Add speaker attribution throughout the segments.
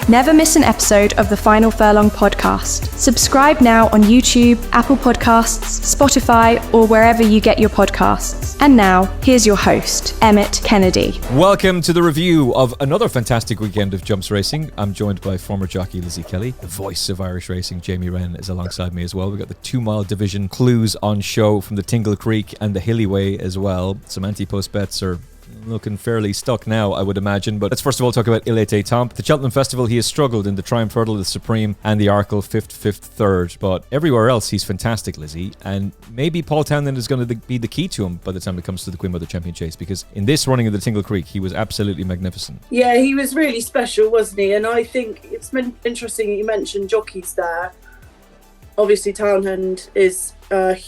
Speaker 1: Never miss an episode of the Final Furlong podcast. Subscribe now on YouTube, Apple Podcasts, Spotify, or wherever you get your podcasts. And now, here's your host, Emmet Kennedy.
Speaker 2: Welcome to the review of another fantastic weekend of jumps racing. I'm joined by former jockey Lizzie Kelly. The voice of Irish racing, Jamie Wrenn, is alongside me as well. We've got the 2 mile division clues on show from the Tingle Creek and the Hilly Way as well. Some anti-post bets are looking fairly stuck now, I would imagine. But let's first of all talk about Il Etait Temps. The Cheltenham Festival, he has struggled in the Triumph Hurdle, the Supreme, and the Arkle 5th, 3rd. But everywhere else, he's fantastic, Lizzie. And maybe Paul Townend is going to be the key to him by the time it comes to the Queen Mother Champion Chase, because in this running of the Tingle Creek, he was absolutely magnificent.
Speaker 3: Yeah, he was really special, wasn't he? And I think it's been interesting that you mentioned jockeys there. Obviously, Townend is, a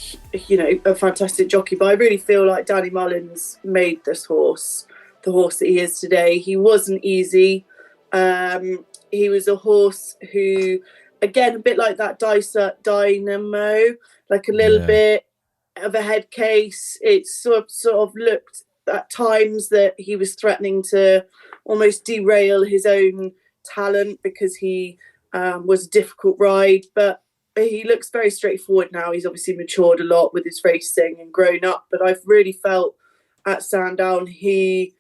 Speaker 3: fantastic jockey, but I really feel like Danny Mullins made this horse the horse that he is today. He wasn't easy. He was a horse who, again, a bit like that Dynamo, like a little bit of a head case. It sort of looked at times that he was threatening to almost derail his own talent because he was a difficult ride, but he looks very straightforward now. He's obviously matured a lot with his racing and grown up, but I've really felt at Sandown he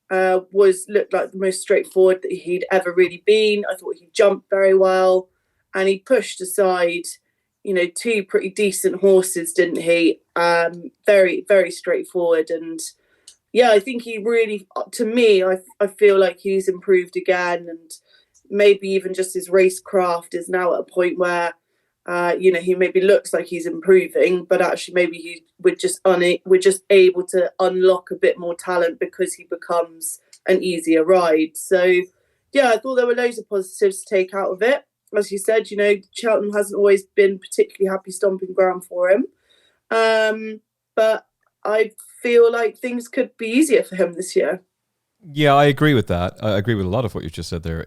Speaker 3: looked like the most straightforward that he'd ever really been. I thought he jumped very well, and he pushed aside, 2 pretty decent horses, didn't he? Very, very straightforward. And yeah, I think he really, to me, I feel like he's improved again, and maybe even just his racecraft is now at a point where he maybe looks like he's improving, but actually maybe we're just able to unlock a bit more talent because he becomes an easier ride. So, yeah, I thought there were loads of positives to take out of it. As you said, Cheltenham hasn't always been particularly happy stomping ground for him. But I feel like things could be easier for him this year.
Speaker 2: Yeah, I agree with that. I agree with a lot of what you just said there.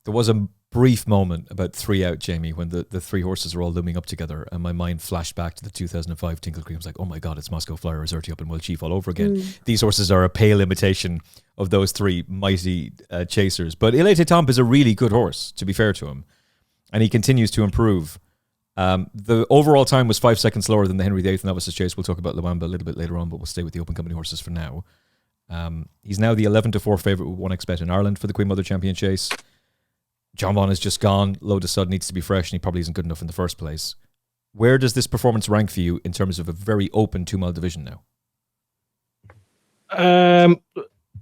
Speaker 2: There was a brief moment about 3 out, Jamie, when the 3 horses were all looming up together, and my mind flashed back to the 2005 Tingle Creek. I was like, oh my God, it's Moscow Flyer, Azerty Up and Wild Chief all over again. These horses are a pale imitation of those 3 mighty chasers. But Il Etait Temps is a really good horse, to be fair to him, and he continues to improve. The overall time was 5 seconds slower than the Henry VIII Novices Chase. We'll talk about Lulamba a little bit later on, but we'll stay with the Open Company horses for now. He's now the 11-4 favourite with 1x bet in Ireland for the Queen Mother Champion Chase. Jonbon is just gone. Lotus Sud needs to be fresh, and he probably isn't good enough in the first place. Where does this performance rank for you in terms of a very open 2 mile division now?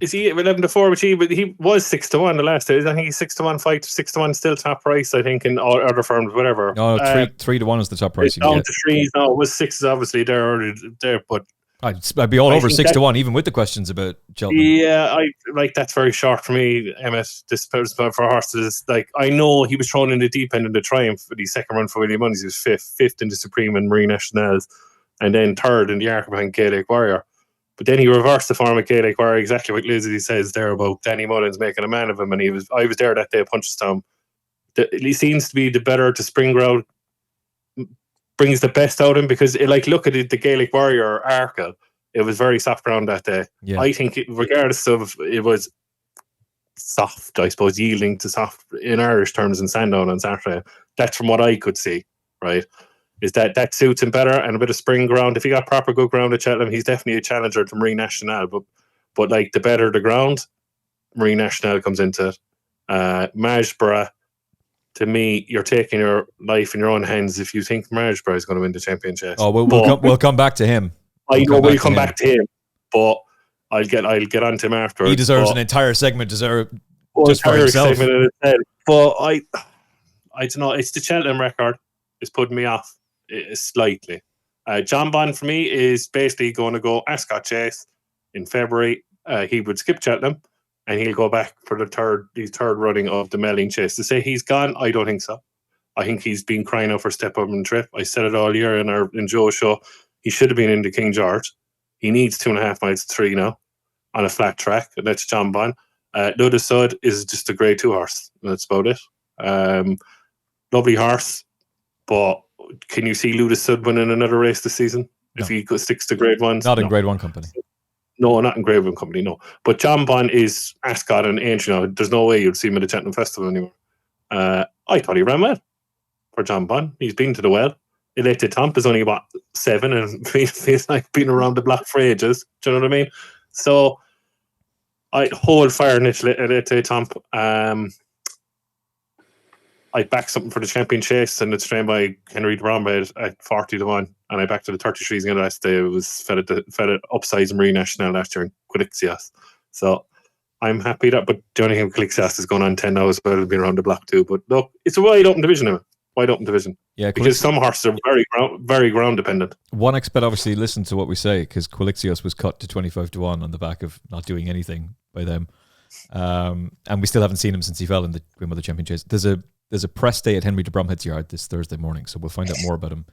Speaker 4: Is he 11-4? But he was 6-1 the last day. I think he's 6-1, 5-6-1, still top price. I think in all other firms, whatever.
Speaker 2: No, 3-1 is the top price.
Speaker 4: Down to 3. No, it was 6 obviously there, but.
Speaker 2: I'd be all over 6-1, even with the questions about Cheltenham.
Speaker 4: Yeah, that's very short for me, Emmet. This for horses. I know he was thrown in the deep end in the Triumph for the second run for William Munns. He was fifth in the Supreme and Marine Nationals, and then 3rd in the Arkle behind Gaelic Warrior. But then he reversed the form of Gaelic Warrior, exactly what Lizzie says there about Danny Mullins making a man of him, and I was there that day at Punchestown. He seems to be the better to spring ground. Brings the best out of him because, look at the Gaelic Warrior Arkle. It was very soft ground that day. Yeah. I think, regardless of it was soft, I suppose, yielding to soft in Irish terms in Sandown on Saturday. That's from what I could see, right? Is that suits him better and a bit of spring ground. If he got proper good ground at Cheltenham, he's definitely a challenger to Marine Nationale. But the better the ground, Marine Nationale comes into it. Majborough. To me, you're taking your life in your own hands if you think Majborough is going to win the championship.
Speaker 2: Oh, we'll come back to him.
Speaker 4: We'll come back to him, but I'll get on to him afterwards.
Speaker 2: He deserves an entire segment, just for himself.
Speaker 4: But I don't know. It's the Cheltenham record. It's putting me off slightly. Jonbon for me is basically going to go Ascot Chase in February. He would skip Cheltenham, and he'll go back for the third running of the Melling Chase. To say he's gone, I don't think so. I think he's been crying out for step up and trip. I said it all year in Joe's show. He should have been into King George. He needs 2.5 miles to 3 now on a flat track, and that's Jonbon. Lotus Sud is just a grade 2 horse. That's about it. Lovely horse, but can you see Lotus Sud winning another race this season if he sticks to grade 1s?
Speaker 2: Not in grade 1 company.
Speaker 4: No, not in Greyhound Company, no. But Jonbon is Ascot and Aintree. There's no way you'd see him at the Cheltenham Festival anymore. I thought he ran well for Jonbon. He's been to the well. Il Etait Temps is only, 7 and feels like been around the block for ages. Do you know what I mean? So, I hold fire in Il Etait Temps. I backed something for the champion chase, and it's trained by Henry VIII at 40-1, and I backed to the 33s again last day. It was fed at upsize Marine National last year in Quilixias. So I'm happy that, but the only thing with Quilixias is going on 10 now as well. It'll be around the block too. But look, it's a wide open division now. Wide open division. Yeah, because some horses are very ground dependent.
Speaker 2: 1xBet obviously listened to what we say, because Quilixios was cut to 25-1 on the back of not doing anything by them. And we still haven't seen him since he fell in the Queen Mother Champion Chase. There's a press day at Henry de Bromhead's yard this Thursday morning, so we'll find out more about him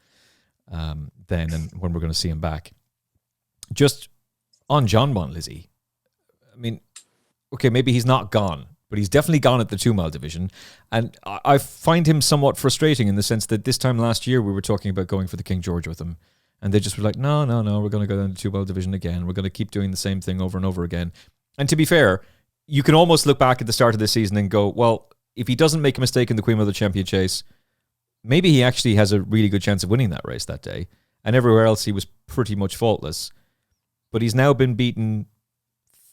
Speaker 2: then and when we're going to see him back. Just on Jonbon, Lizzie, I mean, okay, maybe he's not gone, but he's definitely gone at the 2 mile division. And I find him somewhat frustrating in the sense that this time last year we were talking about going for the King George with him, and they just were like, no, we're going to go down to 2 mile division again. We're going to keep doing the same thing over and over again. And to be fair, you can almost look back at the start of the season and go, well, if he doesn't make a mistake in the Queen Mother Champion Chase, maybe he actually has a really good chance of winning that race that day. And everywhere else, he was pretty much faultless. But he's now been beaten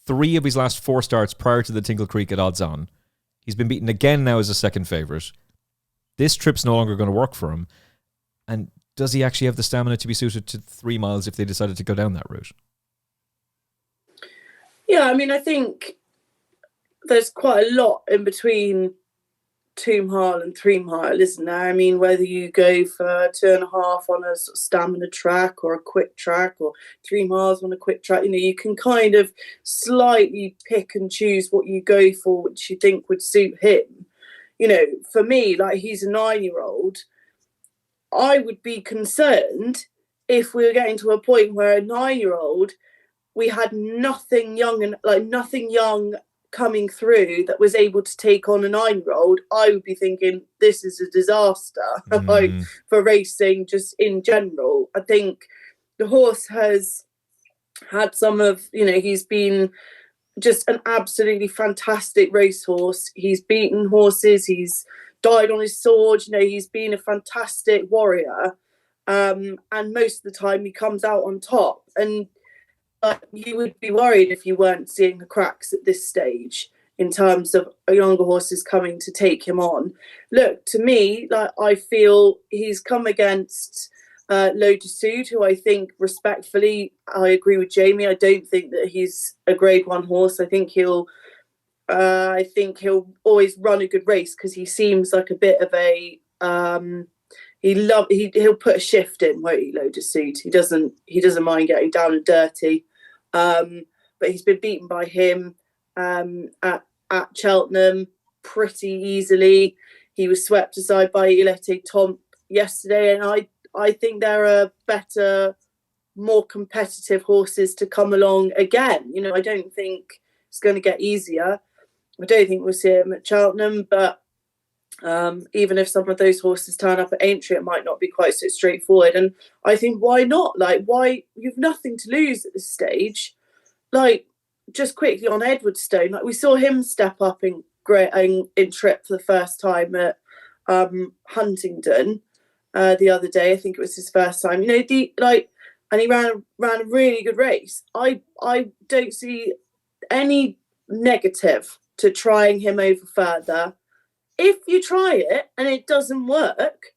Speaker 2: 3 of his last 4 starts prior to the Tingle Creek at odds on. He's been beaten again now as a second favourite. This trip's no longer going to work for him. And does he actually have the stamina to be suited to 3 miles if they decided to go down that route?
Speaker 3: Yeah, I mean, I think there's quite a lot in between 2 mile and 3 mile, isn't there? I mean, whether you go for 2.5 on a sort of stamina track or a quick track, or 3 miles on a quick track, you can kind of slightly pick and choose what you go for, which you think would suit him. For me, like, he's a 9-year-old. I would be concerned if we were getting to a point where a 9-year-old, we had nothing young coming through that was able to take on a 9-year-old. I would be thinking this is a disaster for racing just in general. I think the horse has had some of, he's been just an absolutely fantastic racehorse. He's beaten horses, he's died on his sword, he's been a fantastic warrior. And most of the time he comes out on top. And you would be worried if you weren't seeing the cracks at this stage in terms of younger horses coming to take him on. Look, to me, I feel he's come against L'Eau du Sud, who I think, respectfully, I agree with Jamie. I don't think that he's a Grade 1 horse. I think he'll always run a good race because he seems like a bit of a he'll put a shift in, won't he, L'Eau du Sud? He doesn't mind getting down and dirty. But he's been beaten by him at Cheltenham pretty easily. He was swept aside by Il Etait Temps yesterday, and I think there are better, more competitive horses to come along again. I don't think it's going to get easier. I don't think we'll see him at Cheltenham, but even if some of those horses turn up at Aintree, it might not be quite so straightforward. And I think, why not? Why? You've nothing to lose at this stage. Just quickly on Edwardstone, we saw him step up in trip for the first time at Huntingdon the other day. I think it was his first time. And he ran a really good race. I don't see any negative to trying him over further. If you try it and it doesn't work,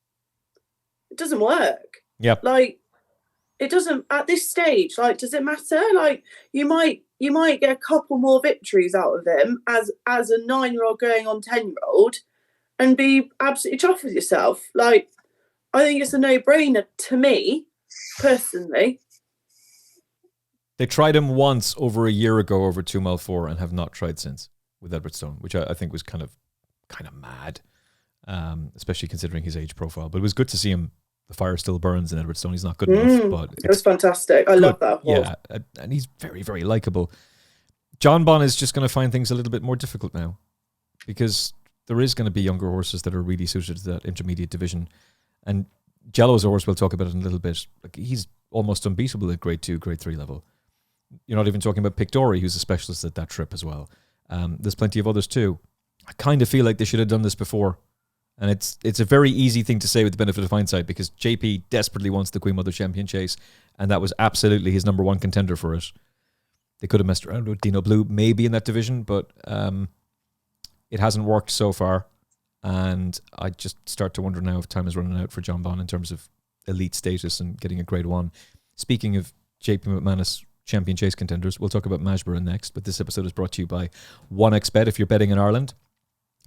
Speaker 3: it doesn't work.
Speaker 2: Yeah.
Speaker 3: It doesn't at this stage. Does it matter? You might get a couple more victories out of him as a 9-year-old going on 10-year-old and be absolutely chuffed with yourself. I think it's a no-brainer to me, personally.
Speaker 2: They tried him once over a year ago over 2 mile 4 and have not tried since with Edwardstone, which I think was kind of mad, especially considering his age profile. But it was good to see him. The fire still burns in Edwardstone. He's not good enough, but
Speaker 3: it was fantastic. I love that horse.
Speaker 2: Yeah, and he's very, very likable. Jonbon is just going to find things a little bit more difficult now because there is going to be younger horses that are really suited to that intermediate division. And Jello's horse, we'll talk about it in a little bit. He's almost unbeatable at Grade 2, Grade 3 level. You're not even talking about Pictori, who's a specialist at that trip as well. There's plenty of others too. I kind of feel like they should have done this before. And it's a very easy thing to say with the benefit of hindsight, because JP desperately wants the Queen Mother Champion Chase, and that was absolutely his number one contender for it. They could have messed around with Dino Blue maybe in that division, but it hasn't worked so far. And I just start to wonder now if time is running out for Jonbon in terms of elite status and getting a grade 1. Speaking of JP McManus Champion Chase contenders, we'll talk about Majborough next, but this episode is brought to you by 1xBet. If you're betting in Ireland,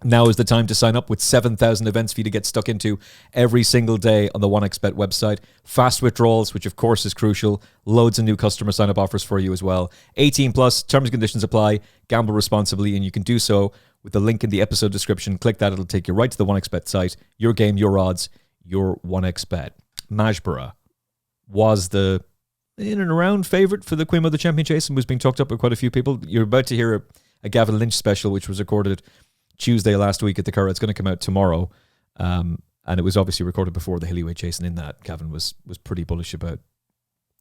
Speaker 2: now is the time to sign up, with 7,000 events for you to get stuck into every single day on the 1xBet website. Fast withdrawals, which of course is crucial. Loads of new customer sign-up offers for you as well. 18 plus, terms and conditions apply. Gamble responsibly, and you can do so with the link in the episode description. Click that, it'll take you right to the 1xBet site. Your game, your odds, your 1xBet. Majborough was the in and around favourite for the Queen Mother Champion Chase and was being talked up by quite a few people. You're about to hear a Gavin Lynch special, which was recorded Tuesday last week at the Curragh. It's going to come out tomorrow, and it was obviously recorded before the Hillyweight Chase, and in that Gavin was pretty bullish about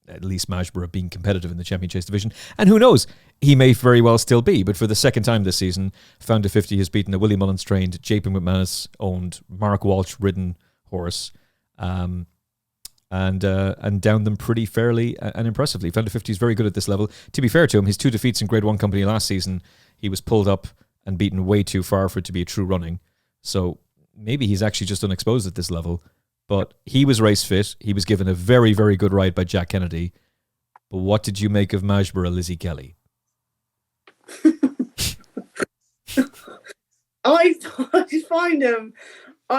Speaker 2: at least Majborough being competitive in the Champion Chase division, and who knows, he may very well still be. But for the second time this season, Founder 50 has beaten a Willie Mullins trained, JP McManus owned, Mark Walsh ridden horse, and downed them pretty fairly and impressively. Founder 50 is very good at this level. To be fair to him, his 2 defeats in Grade 1 company last season, he was pulled up and beaten way too far for it to be a true running. So maybe he's actually just unexposed at this level. But he was race fit. He was given a very, very good ride by Jack Kennedy. But what did you make of Majborough, Lizzie Kelly?
Speaker 3: I find him,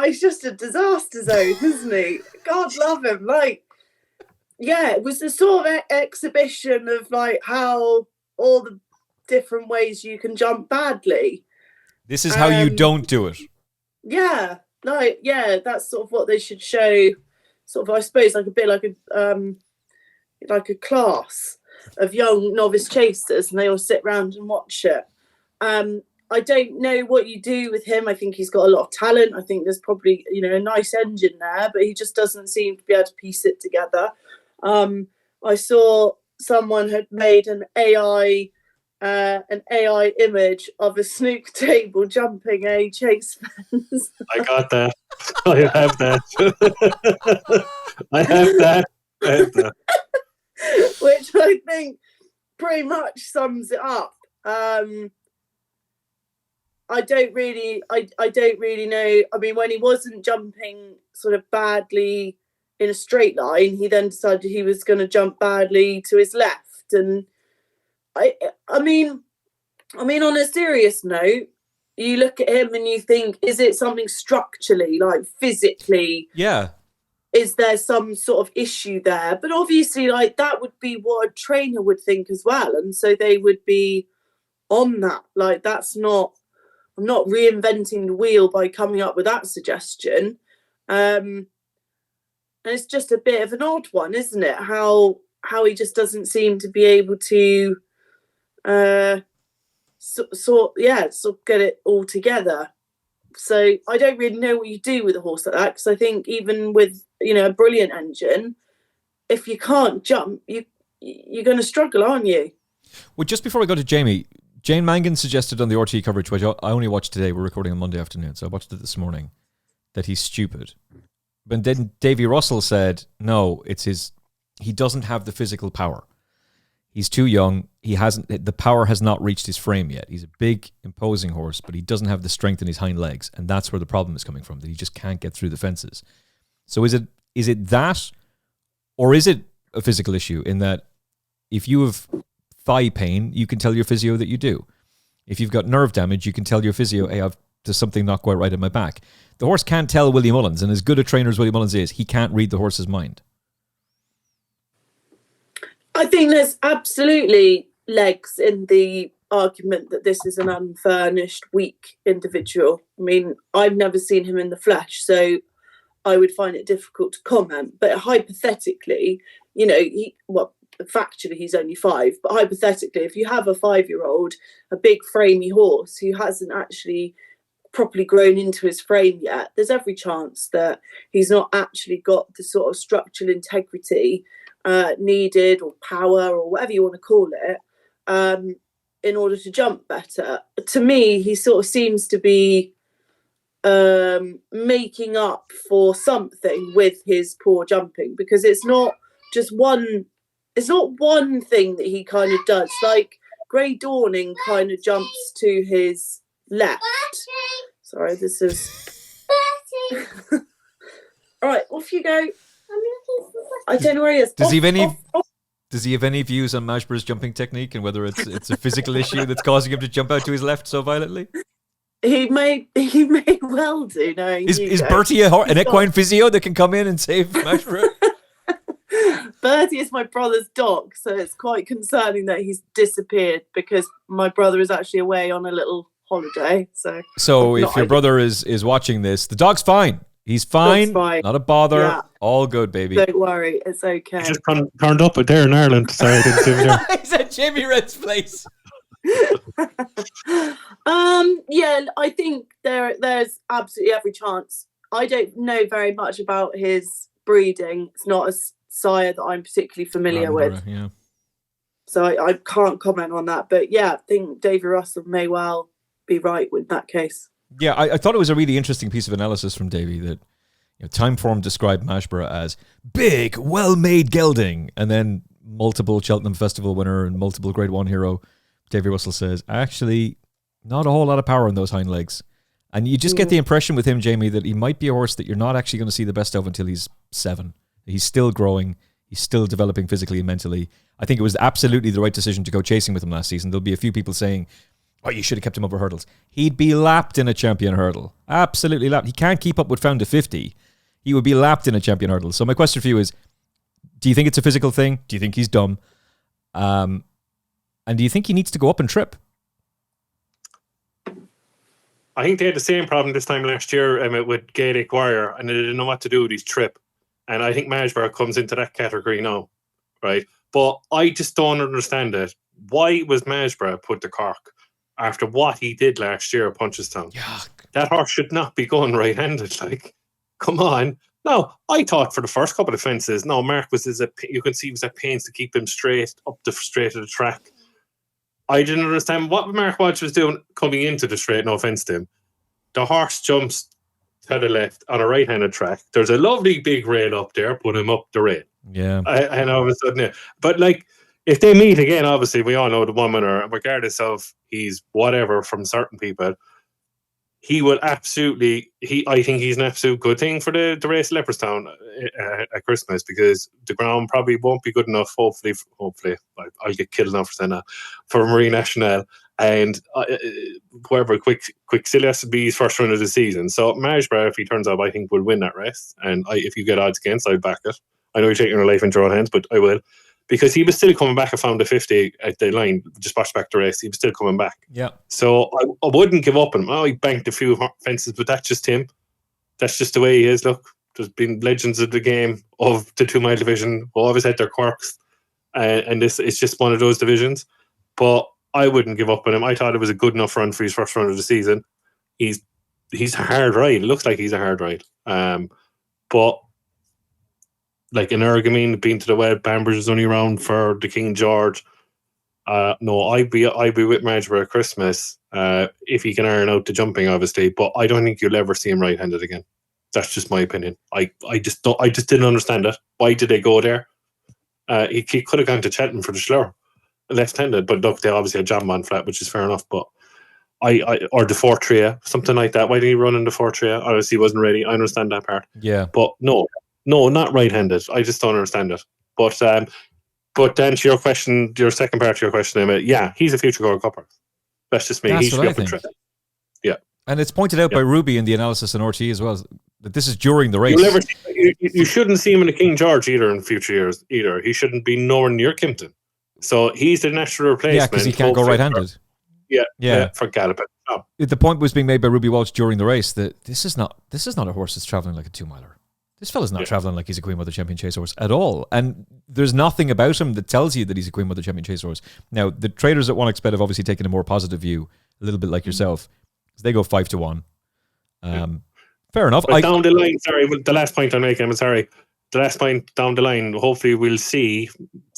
Speaker 3: he's just a disaster zone, isn't he? God love him. Like, yeah, it was a sort of exhibition of like how all the different ways you can jump badly.
Speaker 2: This is how you don't do it.
Speaker 3: Yeah, like, yeah, that's sort of what they should show. Sort of, I suppose, like a bit like a class of young novice chasers, and they all sit around and watch it. I don't know what you do with him. I think he's got a lot of talent. I think there's probably, a nice engine there, but he just doesn't seem to be able to piece it together. I saw someone had made an AI image of a snooker table jumping a chase fence.
Speaker 4: I got that. I have that. I have that.
Speaker 3: Which I think pretty much sums it up. I don't really know. I mean, when he wasn't jumping sort of badly in a straight line, he then decided he was going to jump badly to his left. And I mean, on a serious note, you look at him and you think, is it something structurally, like physically?
Speaker 2: Yeah.
Speaker 3: Is there some sort of issue there? But obviously, like, that would be what a trainer would think as well. And so they would be on that. Like, I'm not reinventing the wheel by coming up with that suggestion. And it's just a bit of an odd one, isn't it? How he just doesn't seem to be able to sort of get it all together. So I don't really know what you do with a horse like that, because I think even with a brilliant engine, if you can't jump, you're going to struggle, aren't you?
Speaker 2: Well, just before I go to Jamie, Jane Mangan suggested on the RTE coverage, which I only watched today, we're recording on Monday afternoon, so I watched it this morning, that he's stupid. But then Davy Russell said, no, he doesn't have the physical power. He's too young. The power has not reached his frame yet. He's a big, imposing horse, but he doesn't have the strength in his hind legs. And that's where the problem is coming from, that he just can't get through the fences. So is it that, or is it a physical issue in that if you have thigh pain, you can tell your physio that you do. If you've got nerve damage, you can tell your physio, hey, there's something not quite right in my back. The horse can't tell Willie Mullins, and as good a trainer as Willie Mullins is, he can't read the horse's mind.
Speaker 3: I think there's absolutely legs in the argument that this is an unfurnished, weak individual. I mean, I've never seen him in the flesh, so I would find it difficult to comment. But hypothetically, factually he's only 5, but hypothetically, if you have a 5-year-old, a big framey horse who hasn't actually properly grown into his frame yet, there's every chance that he's not actually got the sort of structural integrity needed, or power, or whatever you want to call it, in order to jump better. To me, he sort of seems to be making up for something with his poor jumping, because it's not one thing that he kind of does. Like Grey Dawning kind of jumps to his left. Sorry, this is all right, off you go. I don't know where he is.
Speaker 2: Does he have any views on Majborough's jumping technique and whether it's a physical issue that's causing him to jump out to his left so violently?
Speaker 3: He may well do. No,
Speaker 2: is Bertie an equine physio that can come in and save Majborough?
Speaker 3: Bertie is my brother's dog, so it's quite concerning that he's disappeared, because my brother is actually away on a little holiday. So
Speaker 2: if your brother is watching this, the dog's fine. He's fine. Not a bother. Yeah. All good, baby.
Speaker 3: Don't worry, it's okay.
Speaker 4: He just turned up there in Ireland. Sorry, I didn't see him there.
Speaker 2: He's at Jamie Red's place.
Speaker 3: Yeah, I think there's absolutely every chance. I don't know very much about his breeding. It's not a sire that I'm particularly familiar with.
Speaker 2: Yeah.
Speaker 3: So I can't comment on that. But yeah, I think Davy Russell may well be right with that case.
Speaker 2: Yeah, I thought it was a really interesting piece of analysis from Davy that Timeform described Majborough as big, well-made gelding, and then multiple Cheltenham Festival winner and multiple Grade 1 hero. Davy Russell says, actually, not a whole lot of power in those hind legs. And you just get the impression with him, Jamie, that he might be a horse that you're not actually going to see the best of until he's 7. He's still growing. He's still developing physically and mentally. I think it was absolutely the right decision to go chasing with him last season. There'll be a few people saying, oh, you should have kept him over hurdles. He'd be lapped in a champion hurdle. Absolutely lapped. He can't keep up with Found to 50. He would be lapped in a champion hurdle. So my question for you is, do you think it's a physical thing? Do you think he's dumb? And do you think he needs to go up and trip?
Speaker 4: I think they had the same problem this time last year with Gaelic Warrior, and they didn't know what to do with his trip. And I think Majborough comes into that category now, right? But I just don't understand it. Why was Majborough put to Cork after what he did last year at Punchestown?
Speaker 2: Yuck.
Speaker 4: That horse should not be going right-handed. Like, come on. No, I thought for the first couple of fences, no, Mark you can see he was at pains to keep him straight of the track. I didn't understand what Mark Walsh was doing coming into the straight, no offence to him. The horse jumps to the left on a right-handed track. There's a lovely big rail up there, put him up the rail.
Speaker 2: Yeah.
Speaker 4: And all of a sudden, yeah. But like, if they meet again, obviously, we all know the one winner, regardless of he's whatever from certain people, he will absolutely, I think he's an absolute good thing for the race at Leopardstown at Christmas, because the ground probably won't be good enough, hopefully, I'll get killed enough for saying that, for Marine National, and whoever, Quick Silas will be his first run of the season. So Majborough, if he turns up, I think will win that race, and if you get odds against, I'll back it. I know you're taking your life into your own hands, but I will. Because he was still coming back. I found the 50 at the line, just watched back the race. He was still coming back.
Speaker 2: Yeah.
Speaker 4: So I wouldn't give up on him. Oh, he banked a few fences, but that's just him. That's just the way he is. Look, there's been legends of the game of the 2 mile division who always had their quirks. And this it's just one of those divisions. But I wouldn't give up on him. I thought it was a good enough run for his first run of the season. He's a hard ride. It looks like he's a hard ride. But like in Ergamine, being to the Web, Bambridge is only around for the King George. No, I'd be with Majborough at Christmas if he can iron out the jumping, obviously. But I don't think you'll ever see him right-handed again. That's just my opinion. I just didn't understand it. Why did they go there? He could have gone to Cheltenham for the Slur, left-handed. But look, they obviously had Jonbon flat, which is fair enough. But or the Fortria, something like that. Why did he run in the Fortria? Obviously, he wasn't ready. I understand that part.
Speaker 2: Yeah,
Speaker 4: but no, not right-handed. I just don't understand it. But then to your question, your second part of your question, Emmet, yeah, he's a future Gold Cupper. That's just me.
Speaker 2: That's
Speaker 4: he should
Speaker 2: what
Speaker 4: be
Speaker 2: I
Speaker 4: up and
Speaker 2: think.
Speaker 4: trip. Yeah.
Speaker 2: And it's pointed out by Ruby in the analysis on RT as well, that this is during the race.
Speaker 4: You shouldn't see him in the King George either in future years either. He shouldn't be nowhere near Kimpton. So he's the natural replacement.
Speaker 2: Yeah, because he can't go right-handed.
Speaker 4: Yeah, forget about it. No.
Speaker 2: The point was being made by Ruby Walsh during the race that this is not a horse that's travelling like a 2-miler. This fella's not travelling like he's a Queen Mother Champion Chase horse at all. And there's nothing about him that tells you that he's a Queen Mother Champion Chase horse. Now, the traders at 1xBet have obviously taken a more positive view, a little bit like yourself. So they go 5-1. Fair enough.
Speaker 4: But down the line, sorry, the last point I'm making, I'm sorry. the last point down the line, hopefully we'll see,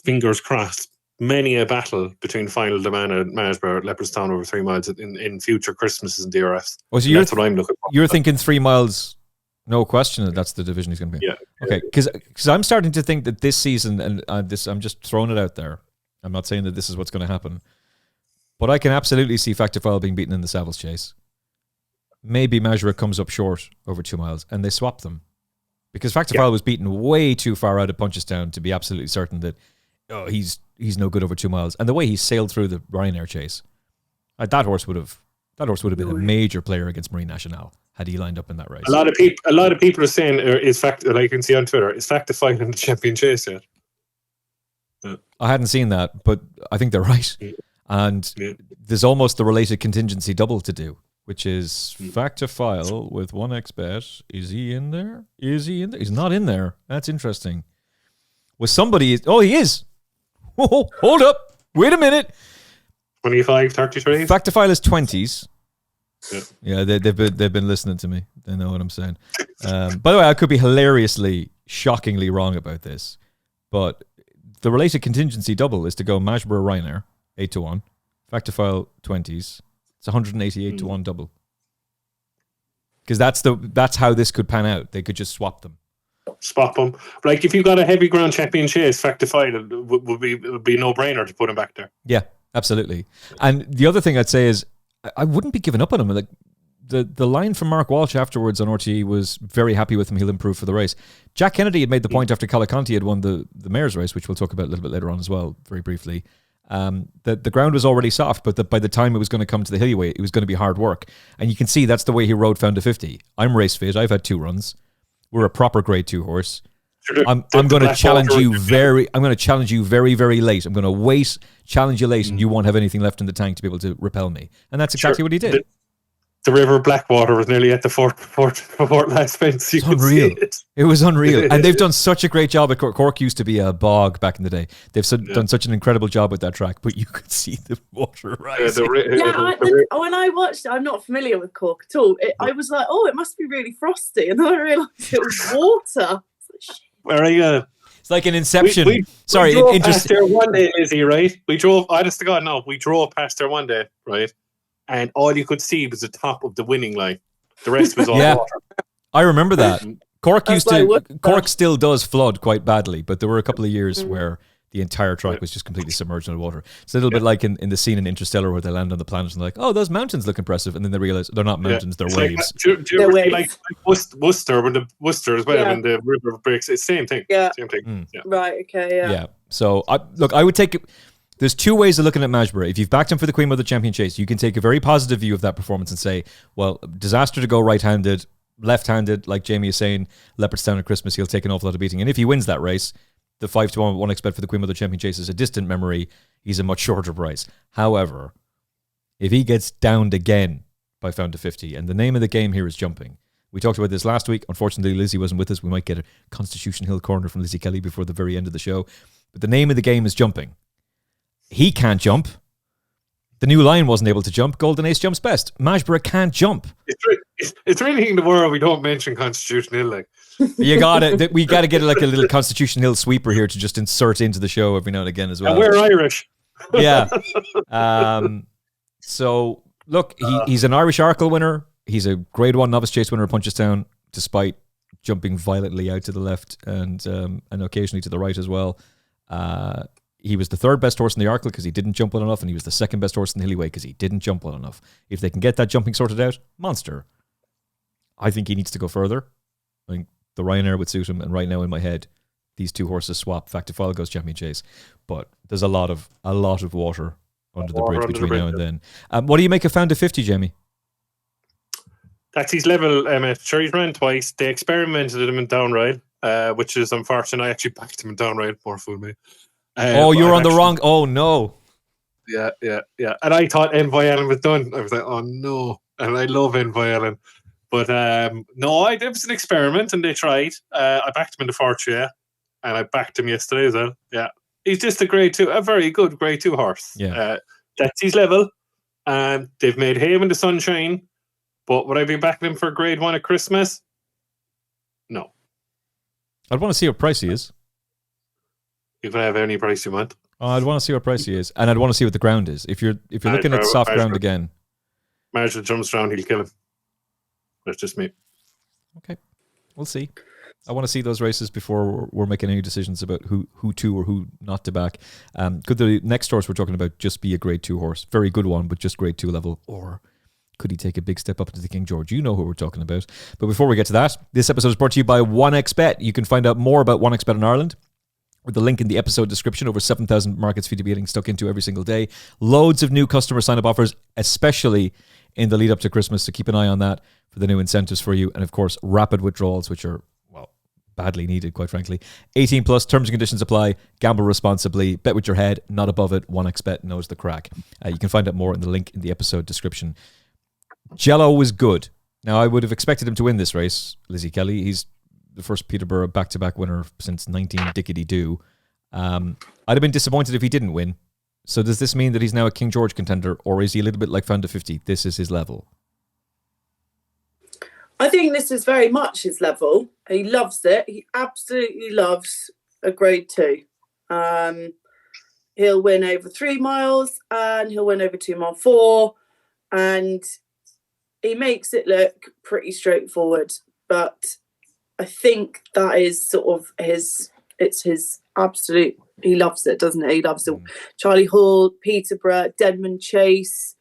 Speaker 4: fingers crossed, many a battle between Final de Man and Majborough at Leopardstown over 3 miles in future Christmases and DRS.
Speaker 2: Oh, so
Speaker 4: that's what I'm looking for.
Speaker 2: You're thinking 3 miles, no question that's the division he's going to be in.
Speaker 4: Yeah.
Speaker 2: Okay, because I'm starting to think that this season, and I'm just throwing it out there. I'm not saying that this is what's going to happen, but I can absolutely see Factifile being beaten in the Savills Chase. Maybe Majborough comes up short over 2 miles, and they swap them. Because Factifile was beaten way too far out of Punchestown to be absolutely certain that he's no good over 2 miles. And the way he sailed through the Ryanair Chase, that horse would have been a major player against Marine Nationale had he lined up in that race.
Speaker 4: A lot of people are saying like you can see on Twitter, is Factifile in the Champion Chase yet? Yeah.
Speaker 2: I hadn't seen that, but I think they're right.
Speaker 4: Yeah.
Speaker 2: And there's almost the related contingency double to do, which is Factifile with 1xbet. Is he in there? He's not in there. That's interesting. Was somebody... Oh, he is. Oh, hold up. Wait a minute.
Speaker 4: 25, 33?
Speaker 2: Factifile is 20s.
Speaker 4: Yeah,
Speaker 2: they've been listening to me. They know what I'm saying. By the way, I could be hilariously, shockingly wrong about this, but the related contingency double is to go Majborough Ryanair 8-1, Factifile 20s. It's 188-1 double. Because that's how this could pan out. They could just swap them.
Speaker 4: Swap them. Like if you got a heavy ground Champion Chase, Factifile would be no brainer to put him back there.
Speaker 2: Yeah, absolutely. And the other thing I'd say is I wouldn't be giving up on him. Like the line from Mark Walsh afterwards on RTE was very happy with him. He'll improve for the race. Jack Kennedy had made the point after Calaconti had won the mayor's race, which we'll talk about a little bit later on as well, very briefly. The ground was already soft, but by the time it was going to come to the hilly way, it was going to be hard work. And you can see that's the way he rode Found to 50. I'm race fit. I've had 2 runs. We're a proper grade 2 horse. I'm going to challenge you very very late. I'm going to challenge you late, and you won't have anything left in the tank to be able to repel me. And that's exactly what he did.
Speaker 4: The River Blackwater was nearly at the fourth last fence.
Speaker 2: It's unreal. It was unreal. And they've done such a great job at Cork. Cork used to be a bog back in the day. They've done such an incredible job with that track, but you could see the water rising.
Speaker 3: When I watched it, I'm not familiar with Cork at all. I was like, oh, it must be really frosty. And then I realised it was water.
Speaker 4: Where are you?
Speaker 2: It's like an Inception.
Speaker 4: We drove past there one day, Lizzie, right? We drove past there one day, right? And all you could see was the top of the winning line. The rest was all water. I remember
Speaker 2: that. Cork still does flood quite badly, but there were a couple of years where the entire track was just completely submerged in water. It's a little bit like in the scene in Interstellar where they land on the planet and they're like, oh, those mountains look impressive. And then they realize they're not mountains, they're waves.
Speaker 4: Do you ever see like Worcester, when the Worcester as well, when the river breaks? It's the same thing.
Speaker 3: Yeah.
Speaker 4: Same thing. Yeah.
Speaker 3: Right, okay, yeah.
Speaker 2: Yeah. So, I would take it. There's 2 ways of looking at Majborough. If you've backed him for the Queen Mother Champion Chase, you can take a very positive view of that performance and say, well, disaster to go right-handed, left-handed, like Jamie is saying, Leopardstown at Christmas, he'll take an awful lot of beating. And if he wins that race, the 5-1 1xbet for the Queen Mother Champion Chase is a distant memory. He's a much shorter price. However, if he gets downed again by Found to 50, and the name of the game here is jumping. We talked about this last week. Unfortunately, Lizzie wasn't with us. We might get a Constitution Hill corner from Lizzie Kelly before the very end of the show. But the name of the game is jumping. He can't jump. The new lion wasn't able to jump. Golden Ace jumps best. Majborough can't jump.
Speaker 4: It's really in the world we don't mention Constitution Hill. Like
Speaker 2: you got it. We got to get like a little Constitution Hill sweeper here to just insert into the show every now and again as well.
Speaker 4: And we're Irish.
Speaker 2: Yeah. So look, he's an Irish Arkle winner. He's a Grade 1 Novice Chase winner at Punchestown, despite jumping violently out to the left and occasionally to the right as well. He was the 3rd best horse in the Arkle because he didn't jump well enough, and he was the 2nd best horse in the Hillyway because he didn't jump well enough. If they can get that jumping sorted out, monster. I think he needs to go further. I think the Ryanair would suit him, and right now in my head, these 2 horses swap. Factifile goes Champion Chase, but there's a lot of water under the bridge between now and then. What do you make of Found to 50, Jamie?
Speaker 4: That's his level, Emmet. Sure, he's ran twice. They experimented him in Downride, which is unfortunate. I actually backed him in Downride. Poor fool me.
Speaker 2: You're on the wrong... Oh, no.
Speaker 4: Yeah. And I thought Envoy Allen was done. I was like, oh, no. And I love Envoy Allen. But no, it was an experiment, and they tried. I backed him in the Fortune, and I backed him yesterday as well. Yeah. He's just a very good Grade 2 horse.
Speaker 2: Yeah.
Speaker 4: That's his level. They've made hay in the sunshine. But would I be backing him for Grade 1 at Christmas? No.
Speaker 2: I'd want to see what price he is.
Speaker 4: You can have any price you want.
Speaker 2: I'd want to see what price he is, and I'd want to see what the ground is. If you're looking at soft ground again,
Speaker 4: Marshall jumps around, he'll kill him. That's just me.
Speaker 2: Okay, we'll see. I want to see those races before we're making any decisions about who to or who not to back. Could the next horse we're talking about just be a Grade 2 horse? Very good one, but just Grade 2 level. Or could he take a big step up into the King George? You know who we're talking about. But before we get to that, this episode is brought to you by 1xBet. You can find out more about 1xBet in Ireland with the link in the episode description. Over 7,000 markets for you to be getting stuck into every single day. Loads of new customer sign-up offers, especially in the lead up to Christmas. So keep an eye on that for the new incentives for you. And of course, rapid withdrawals, which are badly needed, quite frankly. 18 plus, terms and conditions apply. Gamble responsibly. Bet with your head, not above it. 1xBet knows the crack. You can find out more in the link in the episode description. Jello was good. Now, I would have expected him to win this race, Lizzie Kelly. He's the first Peterborough back-to-back winner since 19-dickety-doo. I'd have been disappointed if he didn't win. So does this mean that he's now a King George contender, or is he a little bit like Founder 50? This is his level.
Speaker 3: I think this is very much his level. He loves it. He absolutely loves a Grade 2. He'll win over 3 miles and he'll win over 2 mile 4. And he makes it look pretty straightforward. But I think that is sort of his absolute, he loves it, doesn't he? He loves it. Charlie Hall, Peterborough, Denman Chase,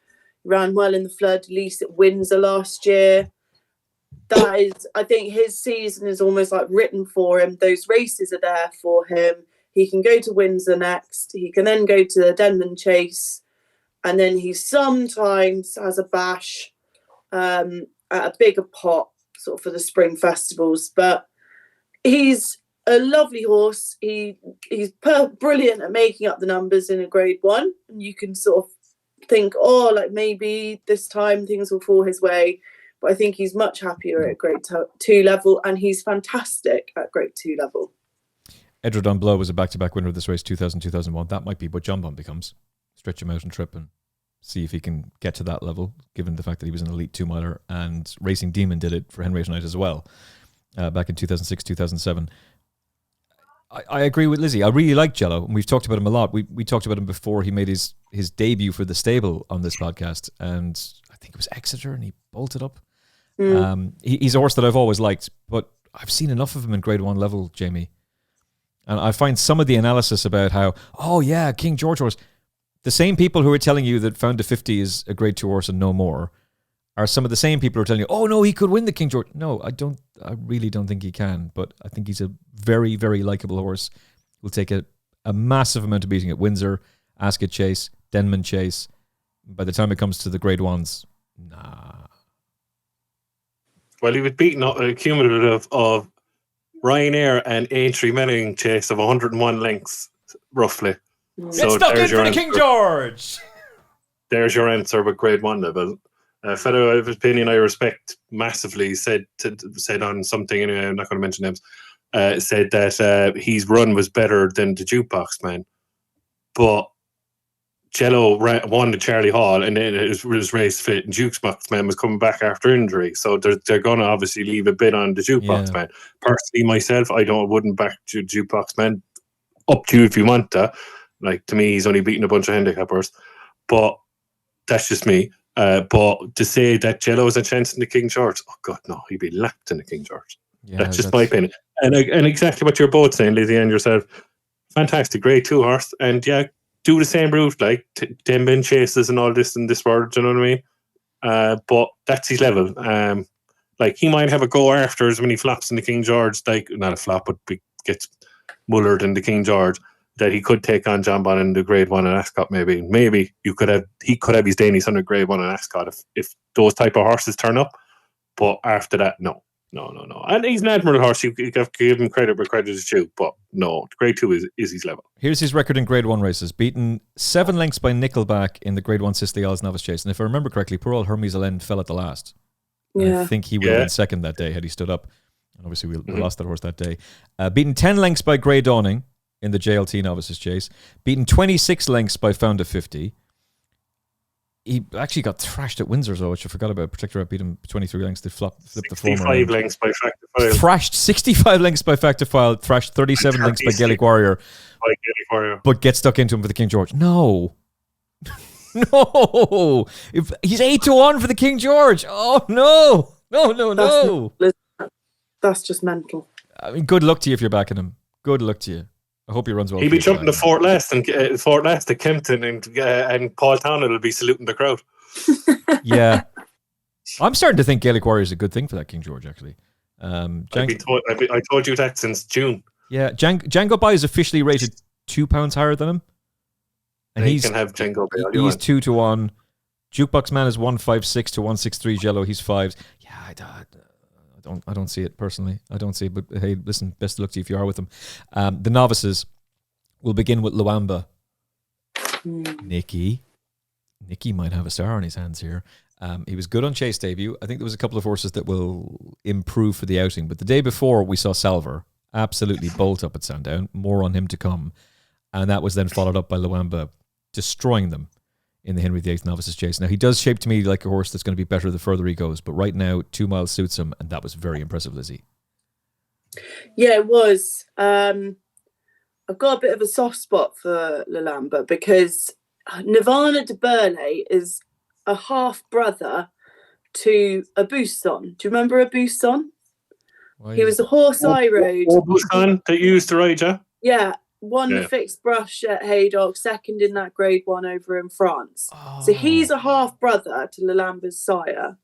Speaker 3: ran well in the flood, at least at Windsor last year. That is, I think his season is almost like written for him. Those races are there for him. He can go to Windsor next. He can then go to the Denman Chase. And then he sometimes has a bash at a bigger pot sort of for the spring festivals. But he's a lovely horse. He's brilliant at making up the numbers in a Grade 1. And you can sort of think, like maybe this time things will fall his way. But I think he's much happier at Grade 2 level, and he's fantastic at Grade 2 level.
Speaker 2: Edward Dunblow was a back-to-back winner of this race, 2000-2001. That might be what Jonbon becomes. Stretch him out and trip and see if he can get to that level, given the fact that he was an elite 2-miler. And Racing Demon did it for Henry VIII as well, back in 2006-2007. I agree with Lizzie. I really like Jello, and we've talked about him a lot. We talked about him before he made his debut for the stable on this podcast, and I think it was Exeter, and he bolted up. He's a horse that I've always liked, but I've seen enough of him in Grade 1 level, Jamie. And I find some of the analysis about how, King George horse, the same people who are telling you that Founder 50 is a Grade 2 horse and no more, are some of the same people who are telling you, oh no, he could win the King George. No, I really don't think he can, but I think he's a very, very likeable horse. Will take a massive amount of beating at Windsor, Ascot Chase, Denman Chase. By the time it comes to the Grade 1s, nah.
Speaker 4: Well, he was beaten a cumulative of Ryanair and Aintree Manning Chase of 101 lengths, roughly.
Speaker 2: So it's stuck in for the King George!
Speaker 4: There's your answer with Grade 1 level. A fellow of opinion I respect massively said on something, anyway, I'm not going to mention names, said that his run was better than the Jukebox Man. But Jello won the Charlie Hall, and then it was race fit, and Jukebox Man was coming back after injury. So they're going to obviously leave a bit on the Jukebox Man. Personally, myself, I wouldn't back Jukebox Man. Up to you if you want to. Like, to me, he's only beaten a bunch of handicappers. But that's just me. But to say that Jello has a chance in the King George, oh God, no, he'd be lapped in the King George. Yeah, that's just my opinion. And exactly what you're both saying, Lizzie and yourself. Fantastic, Grade 2 horse. And yeah, do the same route, like Denman Chases and all this in this world, do you know what I mean? But that's his level. Like, he might have a go after when he flops in the King George, like, not a flop, but gets mullered in the King George, that he could take on Jonbon in the Grade 1 and Ascot, maybe. Maybe he could have his Danes on the Grade 1 and Ascot if those type of horses turn up. But after that, no. And he's an admirable horse. You have to give him credit where credit is due. But no, Grade 2 is his level.
Speaker 2: Here's his record in Grade 1 races. Beaten 7 lengths by Nickelback in the Grade 1 Sicily Isles Novice Chase. And if I remember correctly, poor old Hermes Allen fell at the last. Yeah. I think he would have been second that day had he stood up. And obviously we lost that horse that day. Beaten 10 lengths by Grey Dawning in the JLT Novices Chase. Beaten 26 lengths by Founder 50. he actually got thrashed at Windsor, though, which I forgot about. Protectorate beat him 23 lengths. They flipped the form.
Speaker 4: 65 lengths by Factor File.
Speaker 2: Thrashed 65 lengths by Factor File. Thrashed 37 lengths by Gaelic Warrior. But get stuck into him for the King George. No. No. He's 8-1 for the King George. Oh, no. No.
Speaker 3: That's just mental.
Speaker 2: I mean, good luck to you if you're backing him. Good luck to you. I hope he runs well.
Speaker 4: He'll be jumping to Fort Last to Kempton, and Paul Townend will be saluting the crowd.
Speaker 2: Yeah. I'm starting to think Gaelic Warrior is a good thing for that King George, actually. I
Speaker 4: told you that since June.
Speaker 2: Yeah, Django Bai is officially rated £2 higher than him. And
Speaker 4: he can have Django Bai.
Speaker 2: He's 2-1. Jukebox Man is 156 to 163 Jello. He's 5s. Yeah, I don't see it personally. I don't see it. But hey, listen, best of luck to you if you are with them. The novices will begin with Lulamba. Nicky might have a star on his hands here. He was good on Chase debut. I think there was a couple of horses that will improve for the outing. But the day before, we saw Salver absolutely bolt up at Sandown. More on him to come. And that was then followed up by Lulamba destroying them in the Henry VIII Novices Chase. Now, he does shape to me like a horse that's going to be better the further he goes, but right now, 2 miles suits him, and that was very impressive, Lizzie.
Speaker 3: Yeah, it was. I've got a bit of a soft spot for Lulamba because Nirvana de Burley is a half-brother to a Bousson. Do you remember a Bousson? He was a horse I rode.
Speaker 4: Bousson that you used to ride, yeah?
Speaker 3: Yeah. Won the fixed brush at Haydock, second in that Grade 1 over in France. Oh. So he's a half-brother to Lulamba's sire.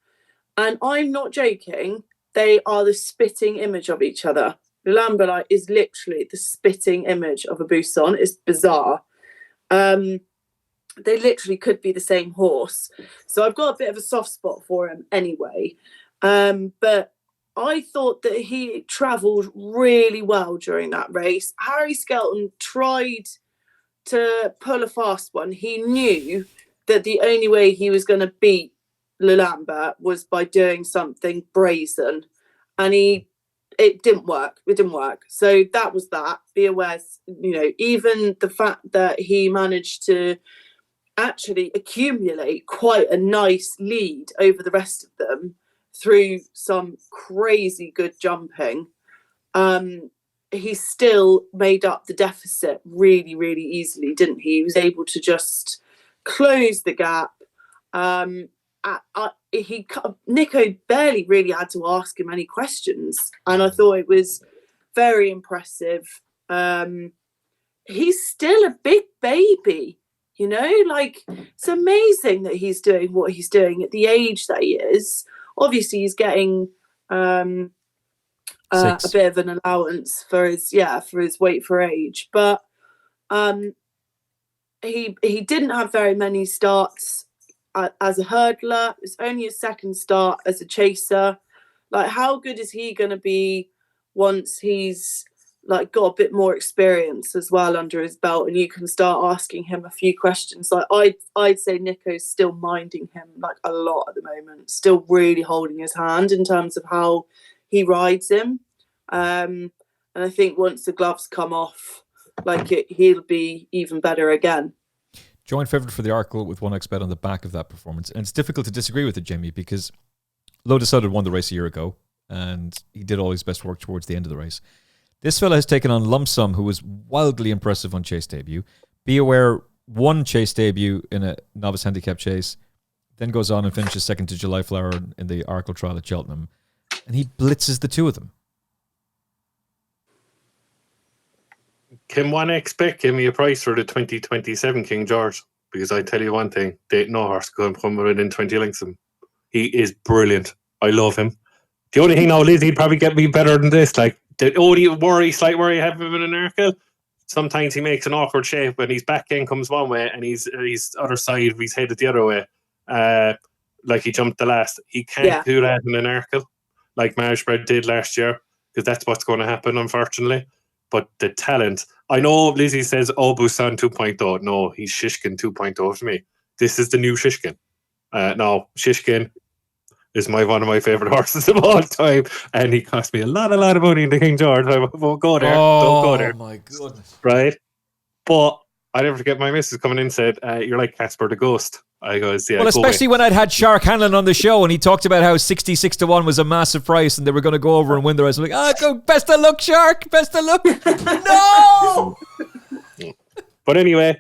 Speaker 3: And I'm not joking, they are the spitting image of each other. Lulamba is literally the spitting image of a Bousson. It's bizarre. They literally could be the same horse. So I've got a bit of a soft spot for him anyway. But I thought that he travelled really well during that race. Harry Skelton tried to pull a fast one. He knew that the only way he was going to beat Lulamba was by doing something brazen. And it didn't work. It didn't work. So that was that. Be aware, even the fact that he managed to actually accumulate quite a nice lead over the rest of them through some crazy good jumping, he still made up the deficit really, really easily, didn't he? He was able to just close the gap. Nico barely really had to ask him any questions, and I thought it was very impressive. He's still a big baby, it's amazing that he's doing what he's doing at the age that he is. Obviously, he's getting a bit of an allowance for his weight for age, but he didn't have very many starts as a hurdler. It's only his second start as a chaser. How good is he going to be once he's got a bit more experience as well under his belt, and you can start asking him a few questions? I'd say Nico's still minding him a lot at the moment, still really holding his hand in terms of how he rides him. And I think once the gloves come off, he'll be even better again.
Speaker 2: Joint favourite for the Arkle with 1xBet on the back of that performance. And it's difficult to disagree with it, Jamie, because Lotus had won the race a year ago, and he did all his best work towards the end of the race. This fella has taken on Lump Sum, who was wildly impressive on Chase debut. Be Aware won Chase debut in a novice handicap chase, then goes on and finishes second to July Flower in the Arkle trial at Cheltenham. And he blitzes the two of them.
Speaker 4: Can 1xBet give me a price for the 2027 King George? Because I tell you one thing, they ain't no horse going to come within 20 lengths of him. He is brilliant. I love him. The only thing now, Lizzie, he'd probably get me better than this. The only slight worry I have him in an Arkle, sometimes he makes an awkward shape when his back end comes one way and he's other side, he's headed the other way. He jumped the last. He can't do that in an Arkle like Majborough did last year, because that's what's going to happen, unfortunately. But the talent, I know Lizzie says, Busan 2.0. No, he's Shishkin 2.0 to me. This is the new Shishkin. No, Shishkin is one of my favourite horses of all time, and he cost me a lot of money in the King George. I won't go there. Don't go there.
Speaker 2: Oh my goodness!
Speaker 4: Right, but I never forget my missus coming in and said, "You're like Casper the Ghost." I goes, yeah.
Speaker 2: Well, especially when I'd had Shark Hanlon on the show and he talked about how 66-1 was a massive price and they were going to go over and win the race. I'm like, go, best of luck, Shark, best of luck. No!
Speaker 4: But anyway,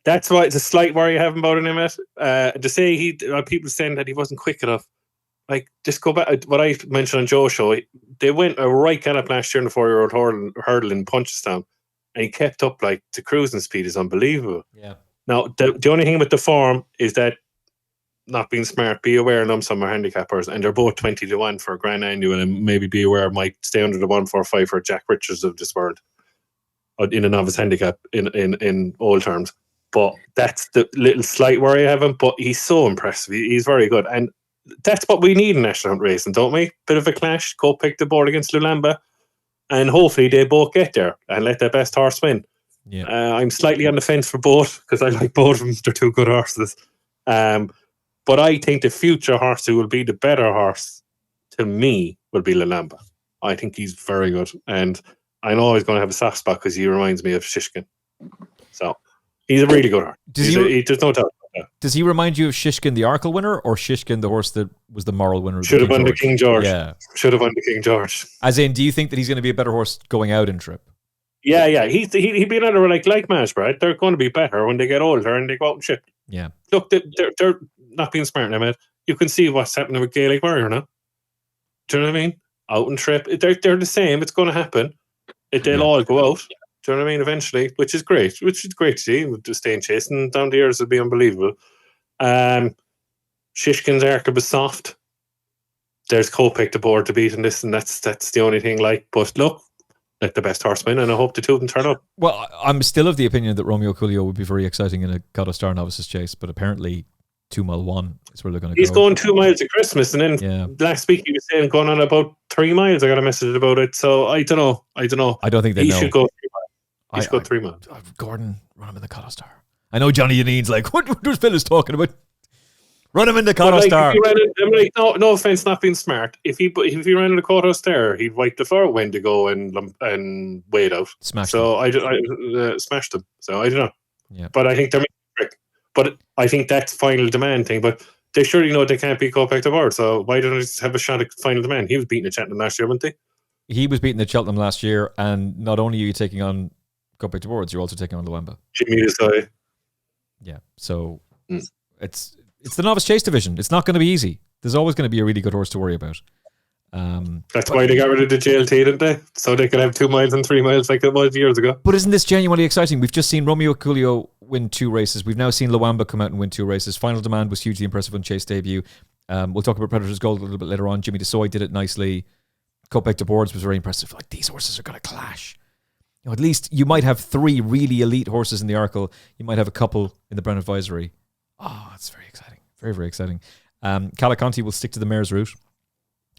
Speaker 4: that's why it's a slight worry I have about an Emmet. To say people saying that he wasn't quick enough. Like, just go back what I mentioned on Joe's show. They went a right gallop last year in the 4-year-old hurdle in Punchestown, and he kept up. Like, the cruising speed is unbelievable.
Speaker 2: Yeah.
Speaker 4: Now, the only thing with the form is that, not being smart, be aware none some are handicappers, and they're both 20-1 for a Grand Annual, and maybe be aware might stay under the 145 for Jack Richards of this world in a novice handicap in all terms. But that's the little slight worry I have him. But he's so impressive. He's very good, and that's what we need in national hunt racing, don't we? Bit of a clash, go pick the board against Lulamba, and hopefully they both get there and let their best horse win.
Speaker 2: Yeah.
Speaker 4: I'm slightly on the fence for both because I like both of them. They're two good horses. But I think the future horse who will be the better horse to me will be Lulamba. I think he's very good, and I know he's going to have a soft spot because he reminds me of Shishkin. So he's a really good horse. There's no doubt.
Speaker 2: Does he remind you of Shishkin, the Arkle winner, or Shishkin, the horse that was the moral winner?
Speaker 4: Should have won the King George.
Speaker 2: Yeah.
Speaker 4: Should have won the King George.
Speaker 2: As in, do you think that he's going to be a better horse going out in trip?
Speaker 4: Yeah. He'd be another like Majborough. They're going to be better when they get older and they go out and ship.
Speaker 2: Yeah.
Speaker 4: Look, they're not being smart now, man. You can see what's happening with Gaelic Warrior now. Do you know what I mean? Out and trip. They're the same. It's going to happen. They'll all go out. Do you know what I mean? Eventually, which is great. Which is great to see. Just staying chasing down the years would be unbelievable. Shishkin's Arkle was soft. There's Kopek the board to beat in this, and that's the only thing. Like, but look, let the best horse win, and I hope the two of them turn up.
Speaker 2: Well, I'm still of the opinion that Romeo Coolio would be very exciting in a Cotto Star Novices chase, but apparently 2 mile 1 is where they're going to go.
Speaker 4: He's going 2 miles at Christmas, and then last week he was saying going on about 3 miles. I got a message about it, so I don't know. I don't think
Speaker 2: they know.
Speaker 4: He should go 3 miles. He should go 3 miles.
Speaker 2: Gordon, run him in the Cotto Star. I know Johnny Yaneen's like, what does Phil is talking about? Run him in the Cotto Star.
Speaker 4: No offense, not being smart. If he ran in the Cotto Star, he'd wipe the floor when to go and wade out.
Speaker 2: Smashed
Speaker 4: them. So I don't know.
Speaker 2: Yeah.
Speaker 4: But I think they're making a trick. But I think that's final demand thing. But they surely know they can't beat Kopek the board. So why don't they just have a shot at final demand? He was beating the Cheltenham last year, wasn't he?
Speaker 2: He was beating the Cheltenham last year, and not only are you taking on Kopek the boards, you're also taking on Lulamba.
Speaker 4: Jimmy this guy.
Speaker 2: Yeah. So it's the novice chase division. It's not going to be easy. There's always going to be a really good horse to worry about.
Speaker 4: That's why they got rid of the JLT, didn't they? So they could have 2 miles and 3 miles like it was years ago.
Speaker 2: But isn't this genuinely exciting? We've just seen Romeo Coolio win 2 races. We've now seen Lulamba come out and win 2 races. Final Demand was hugely impressive on Chase debut. We'll talk about Predator's Gold a little bit later on. Jimmy DeSoy did it nicely. Kopek de Boards was very impressive. Like, these horses are going to clash. You know, at least you might have 3 really elite horses in the Arkle. You might have a couple in the Brown Advisory. Oh, it's very exciting. Very, very exciting. Calaconte will stick to the mare's route,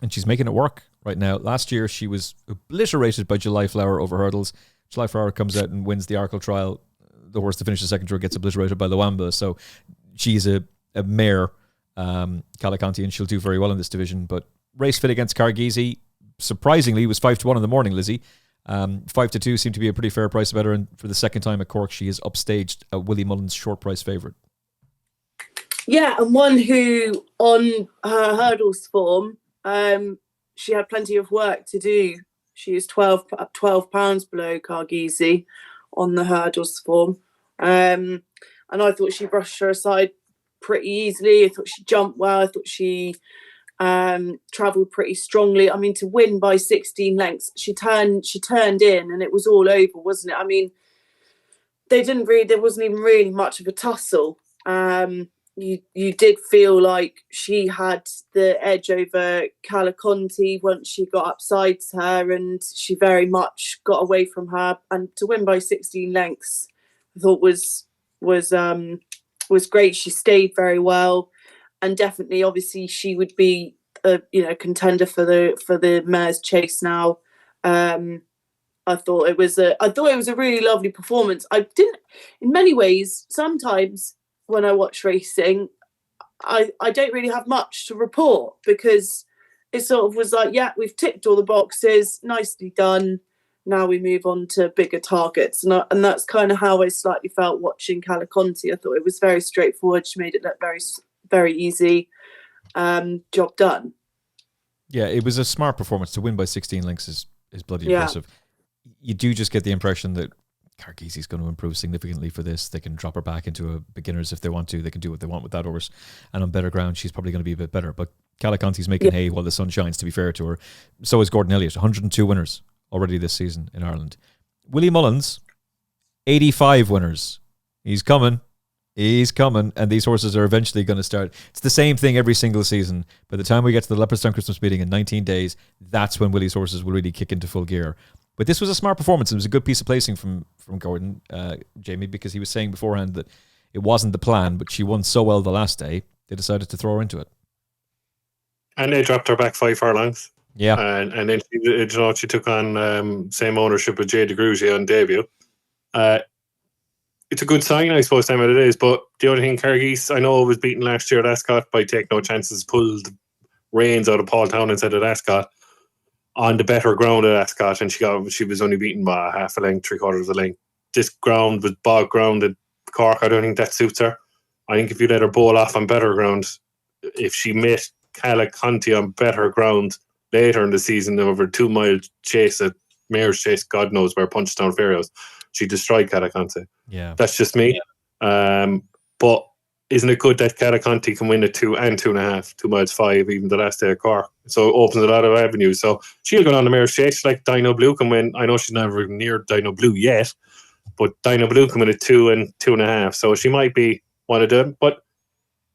Speaker 2: and she's making it work right now. Last year, she was obliterated by July Flower over hurdles. July Flower comes out and wins the Arkle trial. The horse to finish the second tour gets obliterated by Lulamba. So she's a mare, Calaconte, and she'll do very well in this division. But race fit against Cargizi, surprisingly, was 5-1 in the morning, Lizzie. 5-2 seemed to be a pretty fair price about her, and for the second time at Cork, she is upstaged a Willie Mullins short price favourite.
Speaker 3: Yeah, and one who on her hurdles form, she had plenty of work to do. She is 12 pounds below Cargizi on the hurdles form. And I thought she brushed her aside pretty easily. I thought she jumped well. I thought she travelled pretty strongly. I mean, to win by 16 lengths, she turned in and it was all over, wasn't it? I mean, there wasn't even really much of a tussle. You did feel like she had the edge over Calaconte once she got upside her, and she very much got away from her. And to win by 16 lengths, I thought was great. She stayed very well, and definitely, obviously, she would be a contender for the mare's chase now. I thought it was a really lovely performance. In many ways, sometimes when I watch racing, I don't really have much to report, because it sort of was like, yeah, we've ticked all the boxes, nicely done. now we move on to bigger targets. And that's kind of how I slightly felt watching Calaconte. I thought it was very straightforward. She made it look very, very easy. Job done.
Speaker 2: Yeah, it was a smart performance. To win by 16 lengths is bloody impressive. You do just get the impression that Cargisi's going to improve significantly for this. They can drop her back into a beginners if they want to. They can do what they want with that horse. And on better ground, she's probably going to be a bit better. But Calaconte's making hay while the sun shines, to be fair to her. So is Gordon Elliott. 102 winners already this season in Ireland. Willie Mullins, 85 winners. He's coming. He's coming. And these horses are eventually going to start. It's the same thing every single season. By the time we get to the Leopardstown Christmas meeting in 19 days, that's when Willie's horses will really kick into full gear. But this was a smart performance. It was a good piece of placing from Gordon, Jamie, because he was saying beforehand that it wasn't the plan, but she won so well the last day, they decided to throw her into it. And
Speaker 4: they dropped her back 5 furlongs.
Speaker 2: Yeah.
Speaker 4: And then she took on same ownership with Jay de Grugy on debut. It's a good sign, I suppose, time of it is. But the only thing, Cargis, I know, was beaten last year at Ascot by Take No Chances, pulled reins out of Paul Town and said at Ascot, on the better ground at Ascot, and she was only beaten by half a length, 3/4 of a length. This ground was bog ground at Cork. I don't think that suits her. I think if you let her bowl off on better ground, if she met Calaconte on better ground later in the season over a 2-mile chase at Mayor's Chase, God knows where, Punchestown Fairhouse, she destroyed Calaconte.
Speaker 2: Yeah,
Speaker 4: that's just me. Yeah. But isn't it good that Calaconte can win at 2 and 2.5, 2 miles 5, even the last day of Cork? So it opens a lot of avenues. So she'll go on the Mayor's Chase, like Dino Blue can win. I know she's never near Dino Blue yet, but Dino Blue can win at 2 and 2.5. So she might be one of them. But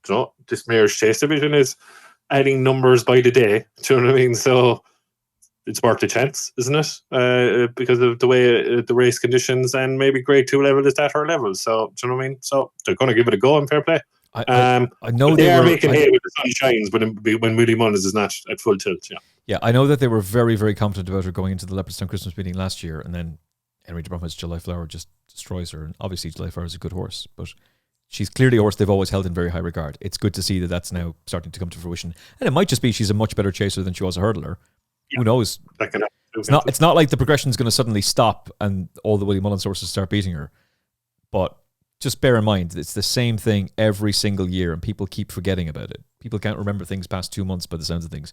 Speaker 4: you know, this Mayor's Chase division is adding numbers by the day. Do you know what I mean? So it's worth a chance, isn't it? Because of the way the race conditions, and maybe grade 2 level is at her level. So do you know what I mean? So they're going to give it a go in fair play.
Speaker 2: I know
Speaker 4: they are making hay when the sun shines, when Willie Mullins is not at full tilt.
Speaker 2: Yeah, I know that they were very, very confident about her going into the Leopardstown Christmas meeting last year, and then Henry de Bromhead's July Flower just destroys her. And obviously, July Flower is a good horse, but she's clearly a horse they've always held in very high regard. It's good to see that that's now starting to come to fruition, and it might just be she's a much better chaser than she was a hurdler. Yeah. Who knows? It's not like the progression is going to suddenly stop and all the Willie Mullins horses start beating her. But just bear in mind, it's the same thing every single year, and people keep forgetting about it. People can't remember things past 2 months by the sounds of things.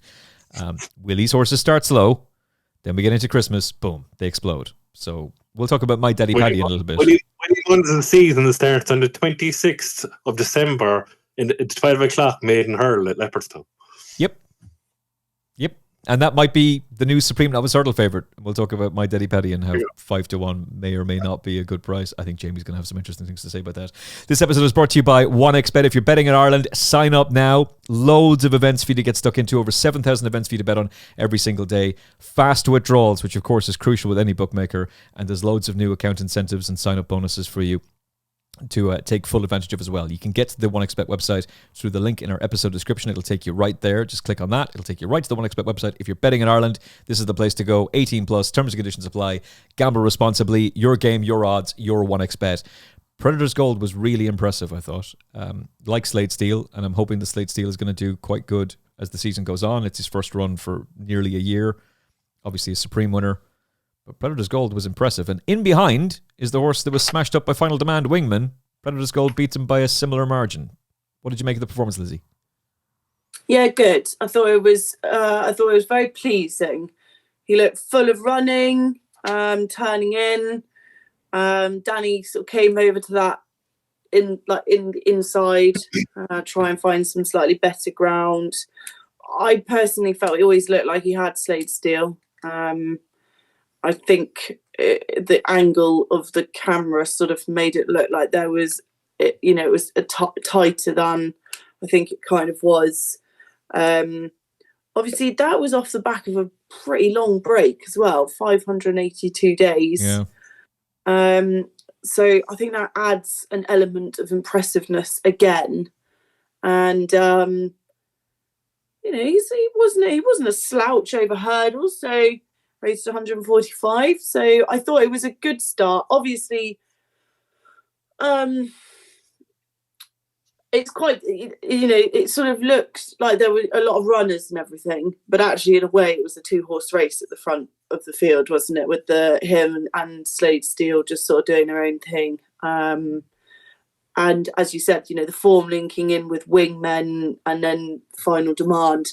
Speaker 2: Willie's horses start slow, then we get into Christmas, boom, they explode. So we'll talk about My Daddy Paddy in a little bit.
Speaker 4: Willie Mullins' season starts on the 26th of December at 12 o'clock, maiden hurl at Leopardstown.
Speaker 2: Yep. And that might be the new Supreme Novice Hurdle favourite. We'll talk about My Daddy Paddy and how 5-1 may or may not be a good price. I think Jamie's going to have some interesting things to say about that. This episode is brought to you by 1xBet. If you're betting in Ireland, sign up now. Loads of events for you to get stuck into. Over 7,000 events for you to bet on every single day. Fast withdrawals, which of course is crucial with any bookmaker. And there's loads of new account incentives and sign-up bonuses for you to take full advantage of as well. You can get to the 1xBet website through the link in our episode description. It'll take you right there. Just click on that. It'll take you right to the 1xBet website. If you're betting in Ireland, this is the place to go. 18 plus, terms and conditions apply. Gamble responsibly. Your game, your odds, your 1xBet. Predator's Gold was really impressive, I thought. Like Slade Steel, and I'm hoping the Slade Steel is going to do quite good as the season goes on. It's his first run for nearly a year. Obviously a Supreme winner. But Predator's Gold was impressive. And in behind is the horse that was smashed up by Final Demand, Wingman. Predator's Gold beats him by a similar margin. What did you make of the performance, Lizzie?
Speaker 3: Yeah, good. I thought it was very pleasing. He looked full of running, turning in. Danny sort of came over to that inside, try and find some slightly better ground. I personally felt he always looked like he had Slade Steel. I think the angle of the camera sort of made it look like there was, it was tighter than I think it kind of was. Obviously, that was off the back of a pretty long break as well, 582 days.
Speaker 2: Yeah.
Speaker 3: So I think that adds an element of impressiveness again. And he wasn't a slouch over hurdles, so raised 145. So I thought it was a good start. Obviously, it's quite, it sort of looks like there were a lot of runners and everything, but actually in a way it was a 2-horse race at the front of the field, wasn't it, with him and Slade Steele just sort of doing their own thing. And as you said, the form linking in with Wingmen and then Final Demand,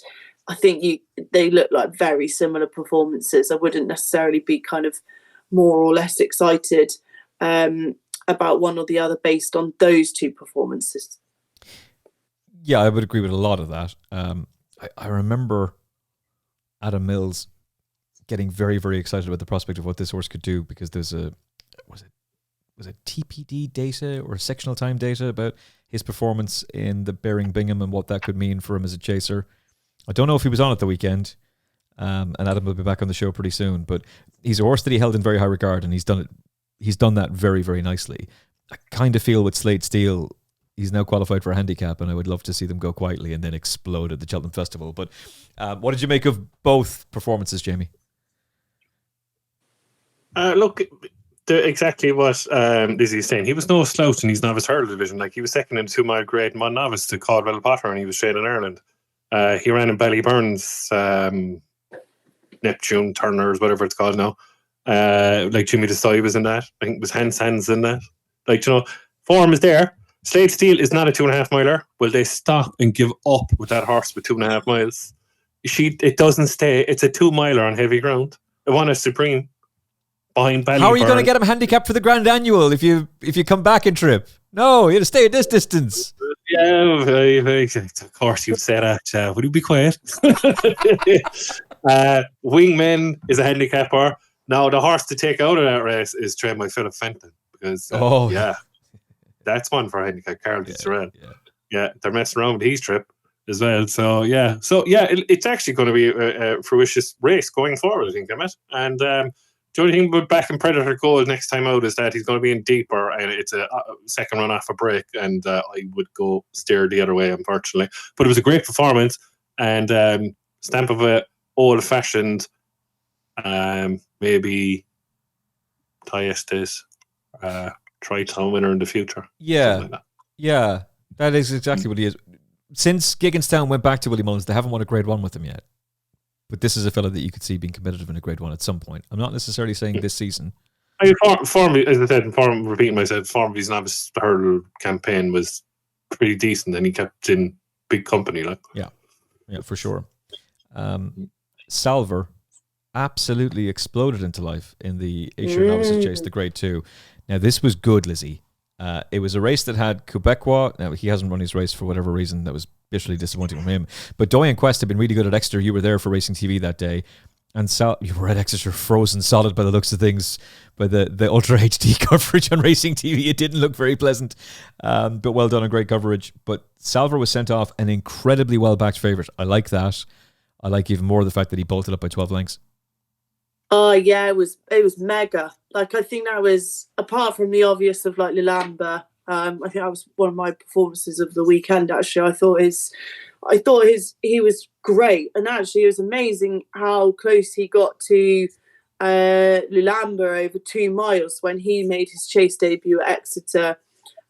Speaker 3: I think they look like very similar performances. I wouldn't necessarily be kind of more or less excited about one or the other based on those two performances.
Speaker 2: Yeah, I would agree with a lot of that. I remember Adam Mills getting very, very excited about the prospect of what this horse could do, because there's was it TPD data or sectional time data about his performance in the Bearing Bingham and what that could mean for him as a chaser. I don't know if he was on at the weekend, and Adam will be back on the show pretty soon, but he's a horse that he held in very high regard, and he's done that very, very nicely. I kind of feel with Slade Steele, he's now qualified for a handicap, and I would love to see them go quietly and then explode at the Cheltenham Festival. But what did you make of both performances, Jamie?
Speaker 4: Look, exactly what Lizzie is saying. He was no slouch in his novice hurdle division. Like, he was second in 2 mile grade 1 novice to Caldwell Potter, and he was straight in Ireland. He ran in Ballyburns, Neptune Turners, whatever it's called now. Like Jimmy Desai was in that. I think it was Hans in that. Like, form is there. Slade Steele is not a 2.5 miler. Will they stop and give up with that horse with 2.5 miles? It doesn't stay. It's a 2 miler on heavy ground. It won a Supreme behind Ballyburn.
Speaker 2: How are you going to get him handicapped for the Grand Annual if you come back and trip? No, you have to stay at this distance.
Speaker 4: Yeah, of course you'd say that. Would you be quiet? Wingmen is a handicapper. Now, the horse to take out of that race is trained by Philip Fenton, because that's one for a handicap. Carl Fitzgerald. Yeah, they're messing around with his trip as well. So it's actually going to be a fruitious race going forward, I think, Emmet. And the only thing with back in Predator Gold next time out is that he's going to be in deeper, and it's a second run off a break, and I would go steer the other way, unfortunately. But it was a great performance, and stamp of a old-fashioned, maybe Ty Estes Tri-Town winner in the future.
Speaker 2: Yeah, that is exactly what he is. Since Gigginstown went back to Willie Mullins, they haven't won a Grade 1 with him yet. But this is a fella that you could see being competitive in a Grade 1 at some point. I'm not necessarily saying this season.
Speaker 4: I mean, form, as I said, repeating myself, form of his novice hurdle campaign was pretty decent, and he kept in big company. Like,
Speaker 2: yeah, for sure. Salver absolutely exploded into life in the Ayrshire Novices Chase, the Grade 2. Now, this was good, Lizzie. It was a race that had Quebecois. Now, he hasn't run his race for whatever reason. That was bitterly disappointing from him. But Doyen Quest had been really good at Exeter. You were there for Racing TV that day. And you were at Exeter, frozen solid by the looks of things, by the Ultra HD coverage on Racing TV. It didn't look very pleasant, but well done and great coverage. But Salver was sent off an incredibly well-backed favourite. I like that. I like even more the fact that he bolted up by 12 lengths.
Speaker 3: Oh, yeah, it was mega. Like, I think that was, apart from the obvious of, like, Lulamba, I think that was one of my performances of the weekend, actually. I thought he was great, and actually it was amazing how close he got to Lulamba over 2 miles when he made his chase debut at Exeter.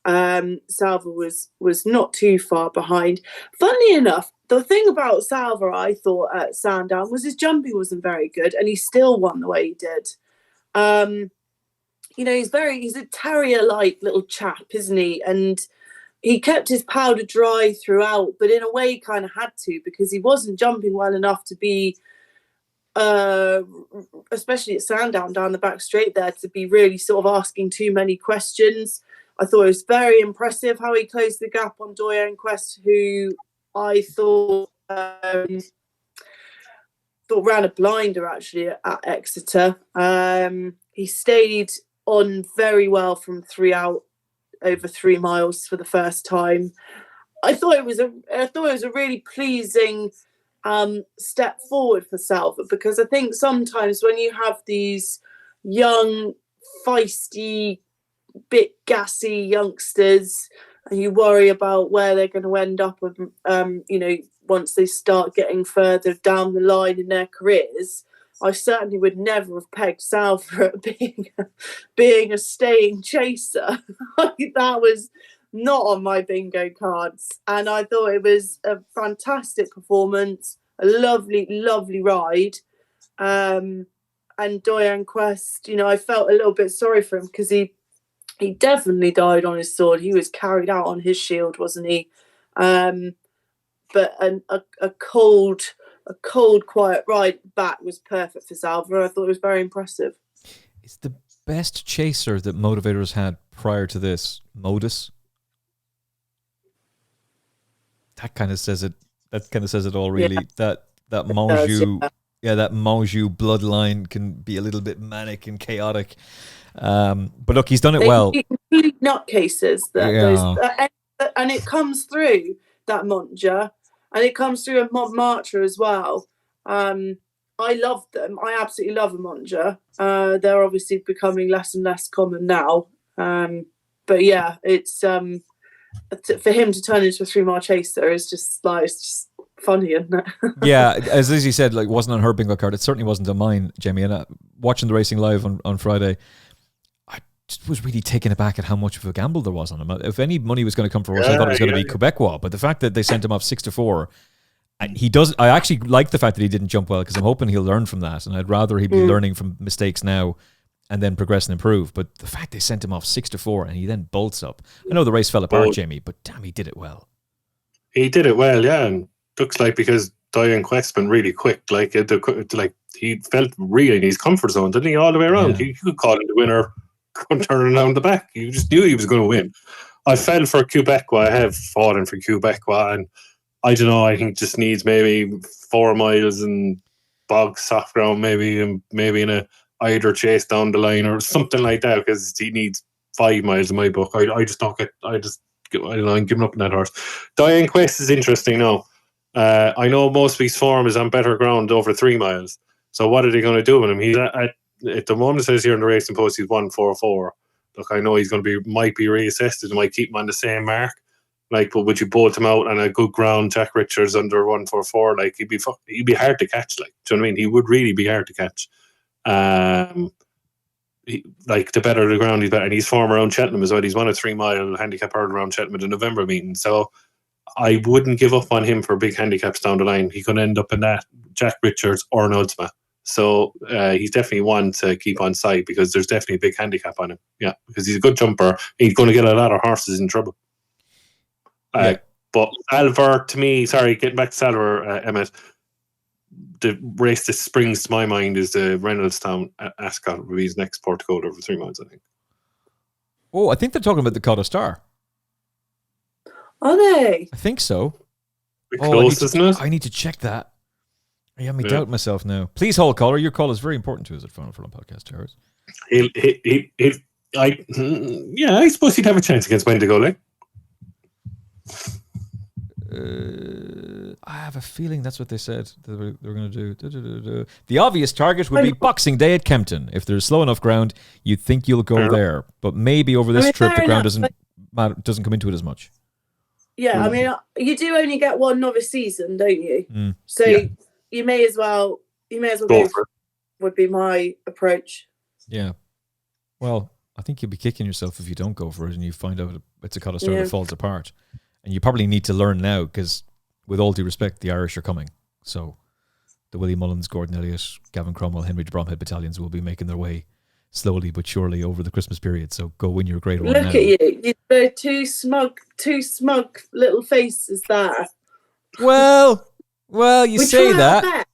Speaker 3: Salver was not too far behind. Funnily enough, the thing about Salver, I thought, at Sandown was his jumping wasn't very good, and he still won the way he did. He's a terrier-like little chap, isn't he? And he kept his powder dry throughout, but in a way he kind of had to, because he wasn't jumping well enough to be, especially at Sandown down the back straight there, to be really sort of asking too many questions. I thought it was very impressive how he closed the gap on Doyen Quest, who I thought ran a blinder actually at Exeter. He stayed on very well from 3 out over 3 miles for the first time. I thought it was a really pleasing step forward for Salver, because I think sometimes when you have these young, feisty, bit gassy youngsters, and you worry about where they're going to end up with, once they start getting further down the line in their careers, I certainly would never have pegged Salver at being a staying chaser. that not on my bingo cards. And I thought it was a fantastic performance, a lovely, lovely ride. And Doyen Quest, I felt a little bit sorry for him because he definitely died on his sword. He was carried out on his shield, wasn't he? But a cold, quiet ride back was perfect for Salva. I thought it was very impressive.
Speaker 2: It's the best chaser that Motivators had prior to this, Modus. That kind of says it. That kind of says it all, really. Yeah. That Monjou, that Monjou bloodline can be a little bit manic and chaotic. But look, he's done it well.
Speaker 3: Complete nutcases. And it comes through that Montja, and it comes through a Montmartre as well. I love them. I absolutely love a Montja. They're obviously becoming less and less common now. But yeah, it's for him to turn into a 3-mile chaser is just funny, isn't it?
Speaker 2: Yeah, as Lizzie said, like, wasn't on her bingo card. It certainly wasn't on mine, Jamie. And watching the racing live on Friday, I just was really taken aback at how much of a gamble there was on him. If any money was going to come for us, I thought it was going to be Quebecois. But the fact that they sent him off 6-4, I actually like the fact that he didn't jump well, because I'm hoping he'll learn from that. And I'd rather he'd be learning from mistakes now and then progress and improve. But the fact they sent him off 6-4 and he then bolts up. I know the race fell apart, Jamie, but damn, he did it well.
Speaker 4: He did it well, yeah. And looks like because Doyen Quest been really quick, he felt really in his comfort zone, didn't he, all the way around? Yeah. He could call him the winner, turning around the back. You just knew he was going to win. I fell for Quebecois. I have fallen for Quebecois, and I don't know, I think just needs maybe 4 miles and bog soft ground, maybe in a either chase down the line or something like that, because he needs 5 miles in my book. I just don't get. I don't know, I'm giving up on that horse. Doyen Quest is interesting now. I know most of his form is on better ground over 3 miles. So what are they going to do with him? He's at the moment, it says here in the racing post, he's 144. Look, I know he's going to might be reassessed. They might keep him on the same mark. But would you bolt him out on a good ground, Jack Richards under 144? He'd be hard to catch. Do you know what I mean? He would really be hard to catch. The better the ground, he's better. And he's form around Cheltenham as well. He's won a 3-mile handicap hurdle around Cheltenham at the November meeting. So I wouldn't give up on him for big handicaps down the line. He could end up in that, Jack Richards or an Ultima. So he's definitely one to keep on side, because there's definitely a big handicap on him. Yeah, because he's a good jumper. He's going to get a lot of horses in trouble. But Salver, to me, getting back to Salver, Emmet, the race that springs to my mind is the Reynoldstown Ascot, will be his next port to go over 3 miles, I think.
Speaker 2: Oh, I think they're talking about the Cotto Star.
Speaker 3: Are they?
Speaker 2: I think so.
Speaker 4: Close, isn't it?
Speaker 2: I need to check that. I have me doubt myself now. Please hold, caller. Your call is very important to us at Furlong Podcast Towers. I suppose he'd have a chance against Wendigo, like. I have a feeling that's what they said they were going to do. The obvious target would be Boxing Day at Kempton. If there's slow enough ground, you'd think you'll go there. But maybe over this trip, the ground doesn't come into it as much.
Speaker 3: Yeah, I mean, you do only get one novice season, don't you? So you may as well go for it, would be my approach.
Speaker 2: Yeah. Well, I think you'll be kicking yourself if you don't go for it and you find out it's a Cotto Star that falls apart. And you probably need to learn now, because with all due respect, the Irish are coming. So the Willie Mullins, Gordon Elliott, Gavin Cromwell, Henry de Bromhead battalions will be making their way slowly but surely over the Christmas period. So go win your grade 1 now.
Speaker 3: Look at you. You're two smug little faces there.
Speaker 2: Well, you say that.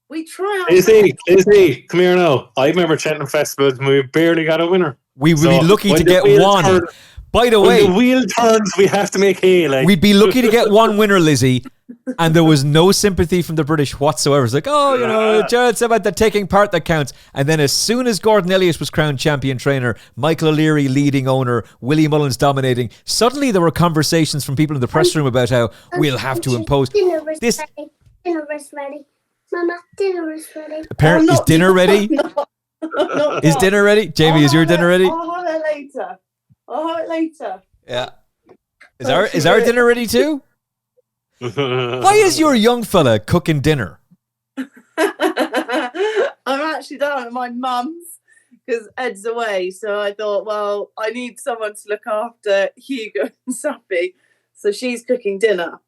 Speaker 3: We try our
Speaker 4: Lizzie, come here now. I remember Cheltenham Festivals and we barely got a winner.
Speaker 2: We would be lucky to get one. By the way,
Speaker 4: when the wheel turns, we have to make hay.
Speaker 2: We'd be lucky to get one winner, Lizzie, and there was no sympathy from the British whatsoever. It's like, it's about the taking part that counts. And then as soon as Gordon Elliott was crowned champion trainer, Michael O'Leary leading owner, Willie Mullins dominating, suddenly there were conversations from people in the press room about how we'll have to impose this.
Speaker 5: Dinner is ready. Mama, dinner is ready.
Speaker 2: Apparently, is dinner ready? Is dinner ready? Jamie, is your dinner ready?
Speaker 3: I'll have it later. Yeah.
Speaker 2: Is our dinner ready too? Why is your young fella cooking dinner?
Speaker 3: I'm actually down at my mum's because Ed's away. So I thought, well, I need someone to look after Hugo and Sappy. So she's cooking dinner.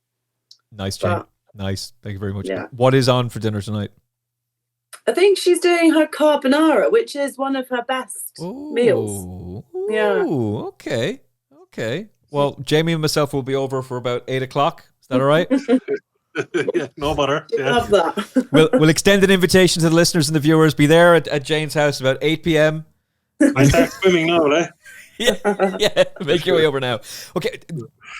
Speaker 2: Nice, Jane. Nice. Thank you very much.
Speaker 3: Yeah.
Speaker 2: What is on for dinner tonight?
Speaker 3: I think she's doing her carbonara, which is one of her best meals. Yeah.
Speaker 2: Okay. Well, Jamie and myself will be over for about 8 o'clock. Is that all right?
Speaker 4: Yeah, no bother. Yeah.
Speaker 3: Love that.
Speaker 2: We'll extend an invitation to the listeners and the viewers. Be there at Jane's house about 8 p.m.
Speaker 4: I start swimming now, eh?
Speaker 2: yeah, make your way over now. Okay,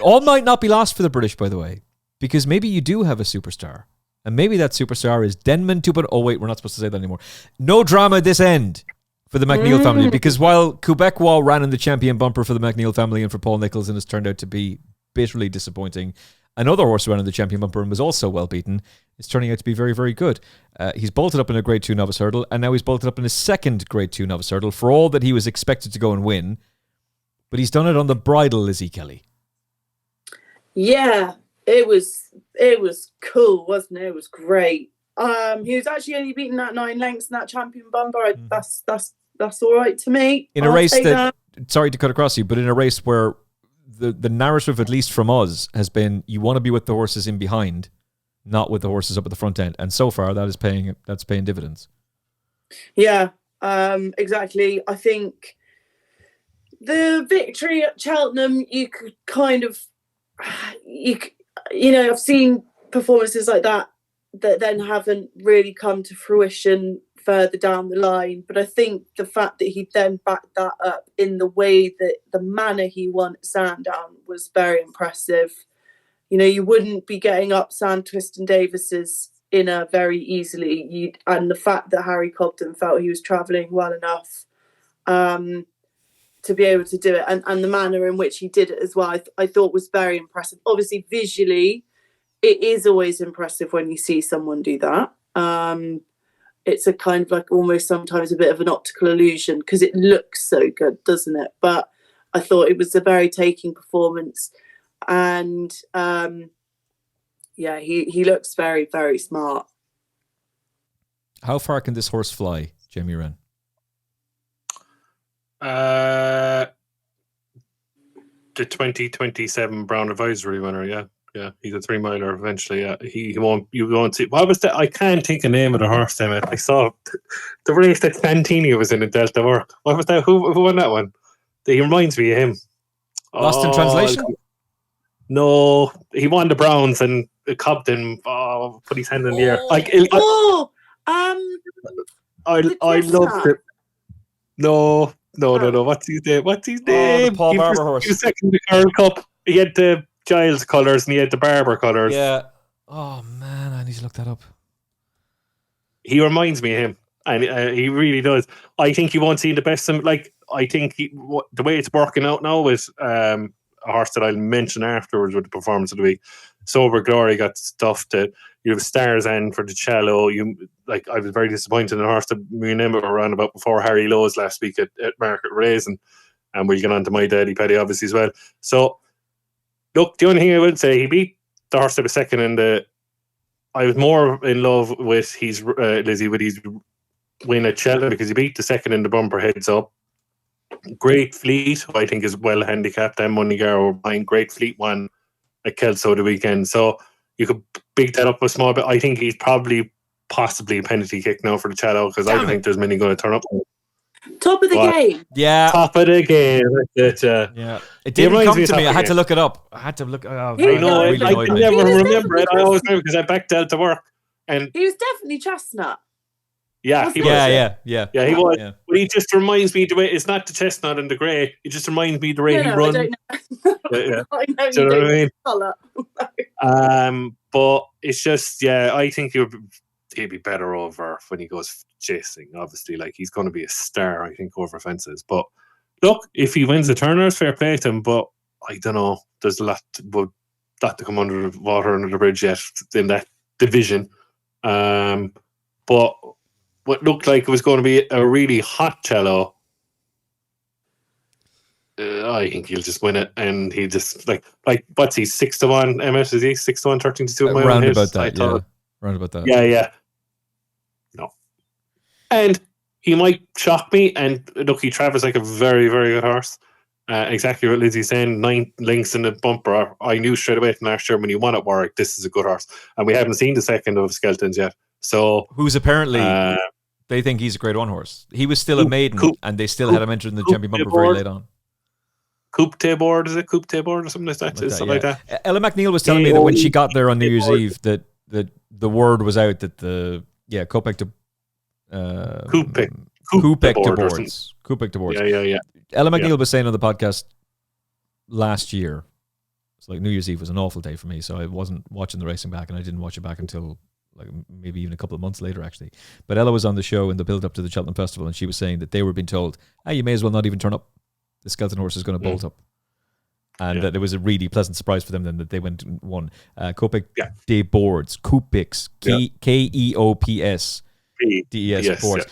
Speaker 2: all might not be lost for the British, by the way, because maybe you do have a superstar. And maybe that superstar is Denman 2.0. Oh, wait, we're not supposed to say that anymore. No drama this end for the McNeil family, because while Quebecois ran in the champion bumper for the McNeil family and for Paul Nicholls and has turned out to be bitterly disappointing, another horse who ran in the champion bumper and was also well beaten is turning out to be very, very good. He's bolted up in a Grade 2 novice hurdle, and now he's bolted up in his second Grade 2 novice hurdle, for all that he was expected to go and win. But he's done it on the bridle, Lizzie Kelly.
Speaker 3: Yeah, it was cool, wasn't it? It was great. He was actually only beaten that 9 lengths in that champion bumper. That's all right to me.
Speaker 2: In a race that, sorry to cut across you, but in a race where the narrative, at least from us, has been you want to be with the horses in behind, not with the horses up at the front end. And so far, that's paying dividends.
Speaker 3: Yeah, exactly. I think the victory at Cheltenham, you could kind of, I've seen performances like that then haven't really come to fruition further down the line. But I think the fact that he then backed that up in the way that the manner he won at Sandown was very impressive. You wouldn't be getting up Sandtwist and Davis's inner very easily. And the fact that Harry Cobden felt he was travelling well enough to be able to do it, and the manner in which he did it as well, I thought was very impressive. Obviously, visually, it is always impressive when you see someone do that. It's a kind of like almost sometimes a bit of an optical illusion because it looks so good, doesn't it? But I thought it was a very taking performance. And he looks very, very smart.
Speaker 2: How far can this horse fly, Jamie Wrenn?
Speaker 4: The 2027 Brown Advisory winner, yeah. He's a 3-miler eventually. Yeah, he won't. You won't see. What was that? I can't think of the name of the horse. Damn it! I saw the race that Santini was in Delta Work. What was that? Who won that one? He reminds me of him.
Speaker 2: Lost in translation?
Speaker 4: No, he won the Browns and Cobden put his hand in the air. I loved it. No. What's his name?
Speaker 2: The Paul Barber horse.
Speaker 4: He was second in the Curl Cup. He had the Giles colours and he had the Barber colours.
Speaker 2: Yeah. Oh man, I need to look that up.
Speaker 4: He reminds me of him, and he really does. I think he won't see the best. I think the way it's working out now with a horse that I'll mention afterwards with the performance of the week. Sober Glory got stuffed. You have Stars End for the cello. I was very disappointed in the horse that me and Emmet were around about before Harry Lowe's last week at Market Race, and we'll get on to My Daddy Paddy obviously as well. So, look, the only thing I would say, he beat the horse that was second in the. I was more in love with his Lizzie with his win at Cheltenham because he beat the second in the bumper heads up. Great Fleet, who I think is well handicapped, and Moneygar were behind. Great Fleet won at Kelso the weekend. So you could big that up a small bit. I think he's possibly a penalty kick now for the cello because I don't think there's many going to turn up.
Speaker 3: Top of the game.
Speaker 2: Yeah.
Speaker 4: Top of the game.
Speaker 2: Yeah. It didn't come to me. I had to look it up. I know.
Speaker 4: I can never remember it. I always remember because I backed out to work. And
Speaker 3: he was definitely Chestnut.
Speaker 4: Yeah, he was.
Speaker 2: Yeah,
Speaker 4: he was. Yeah. But he just reminds me the way it's not the Chestnut and the grey. It just reminds me the way he runs. I
Speaker 3: know
Speaker 4: you
Speaker 3: don't
Speaker 4: know what I mean?
Speaker 3: Colour.
Speaker 4: But it's just I think he'd be better over when he goes chasing. Obviously, he's going to be a star. I think over fences. But look, if he wins the Turners, fair play to him. But I don't know. There's a lot to come under the water under the bridge yet in that division. But what looked like it was going to be a really hot cello, I think he'll just win it, and he just what's he 6-1? Emmet, is he 6-1, 13-2?
Speaker 2: Round about that. Yeah.
Speaker 4: Yeah. No, and he might shock me. And look, he travels like a very, very good horse. Exactly what Lizzie's saying. 9 links in the bumper. I knew straight away from last year when he won at Warwick, this is a good horse. And we haven't seen the second of Skelton's yet. So
Speaker 2: who's apparently they think he's a grade 1 horse. He was still a maiden, and they still had him entered in the champion bumper very late on.
Speaker 4: Coupe Board, is it Coupe Board or something like that? Something like that.
Speaker 2: Ella McNeil was telling me that when she got there on New Year's Eve, that the word was out that Coupe de Boards.
Speaker 4: Yeah.
Speaker 2: Ella McNeil was saying on the podcast last year, it's like New Year's Eve was an awful day for me, so I wasn't watching the racing back, and I didn't watch it back until like maybe even a couple of months later, actually. But Ella was on the show in the build-up to the Cheltenham Festival, and she was saying that they were being told, you may as well not even turn up. The Skelton horse is going to bolt up. And that it was a really pleasant surprise for them then that they went and won. Coupe de Boards, Coupix, Keops, DES Boards.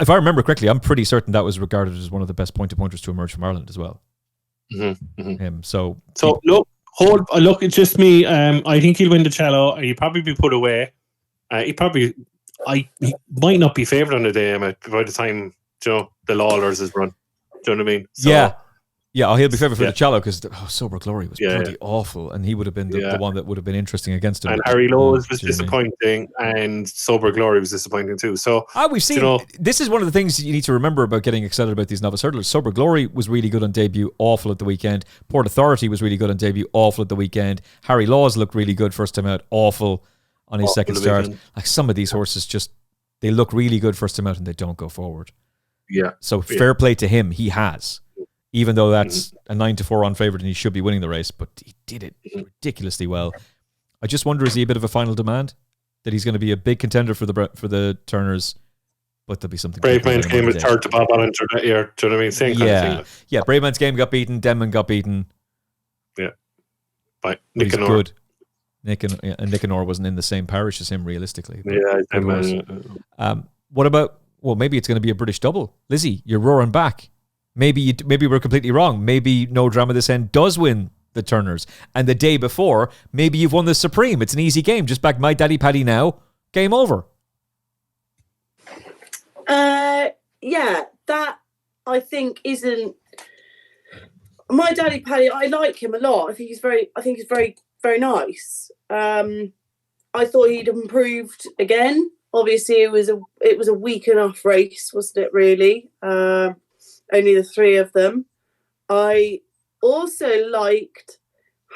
Speaker 2: If I remember correctly, I'm pretty certain that was regarded as one of the best point-to-pointers to emerge from Ireland as well. So
Speaker 4: look, it's just me. I think he'll win the cello. He'll probably be put away. He might not be favoured on the day, Emmet, by the time the Lawlers is run. Do you know what I mean? So,
Speaker 2: he'll be favoured for the cello because Sober Glory was bloody awful, and he would have been the one that would have been interesting against him.
Speaker 4: And Harry Lowe's was disappointing, and Sober Glory was disappointing too. So
Speaker 2: we've seen this is one of the things you need to remember about getting excited about these novice hurdlers. Sober Glory was really good on debut, awful at the weekend. Port Authority was really good on debut, awful at the weekend. Harry Laws looked really good first time out, awful on his second start. Like some of these horses they look really good first time out and they don't go forward.
Speaker 4: Yeah.
Speaker 2: So fair play to him. He has, even though that's a 9-4 on favourite and he should be winning the race, but he did it ridiculously well. I just wonder, is he a bit of a final demand that he's going to be a big contender for the Turners, but there'll be something.
Speaker 4: Brave Man's Game was third to Bob Allen that year. Do you know what I mean? Same kind of thing.
Speaker 2: Yeah. Brave Man's Game got beaten. Denman got beaten.
Speaker 4: Yeah. By
Speaker 2: Nick and good. Nick and Orr wasn't in the same parish as him realistically. What about? Well, maybe it's going to be a British double. Lizzie, you're roaring back. Maybe we're completely wrong. Maybe No Drama This End does win the Turners. And the day before, maybe you've won the Supreme. It's an easy game. Just back My Daddy Paddy now. Game over.
Speaker 3: That I think isn't My Daddy Paddy. I like him a lot. I think he's very, very nice. I thought he'd improved again. Obviously, it was a weak enough race, wasn't it, really? Only the 3 of them. I also liked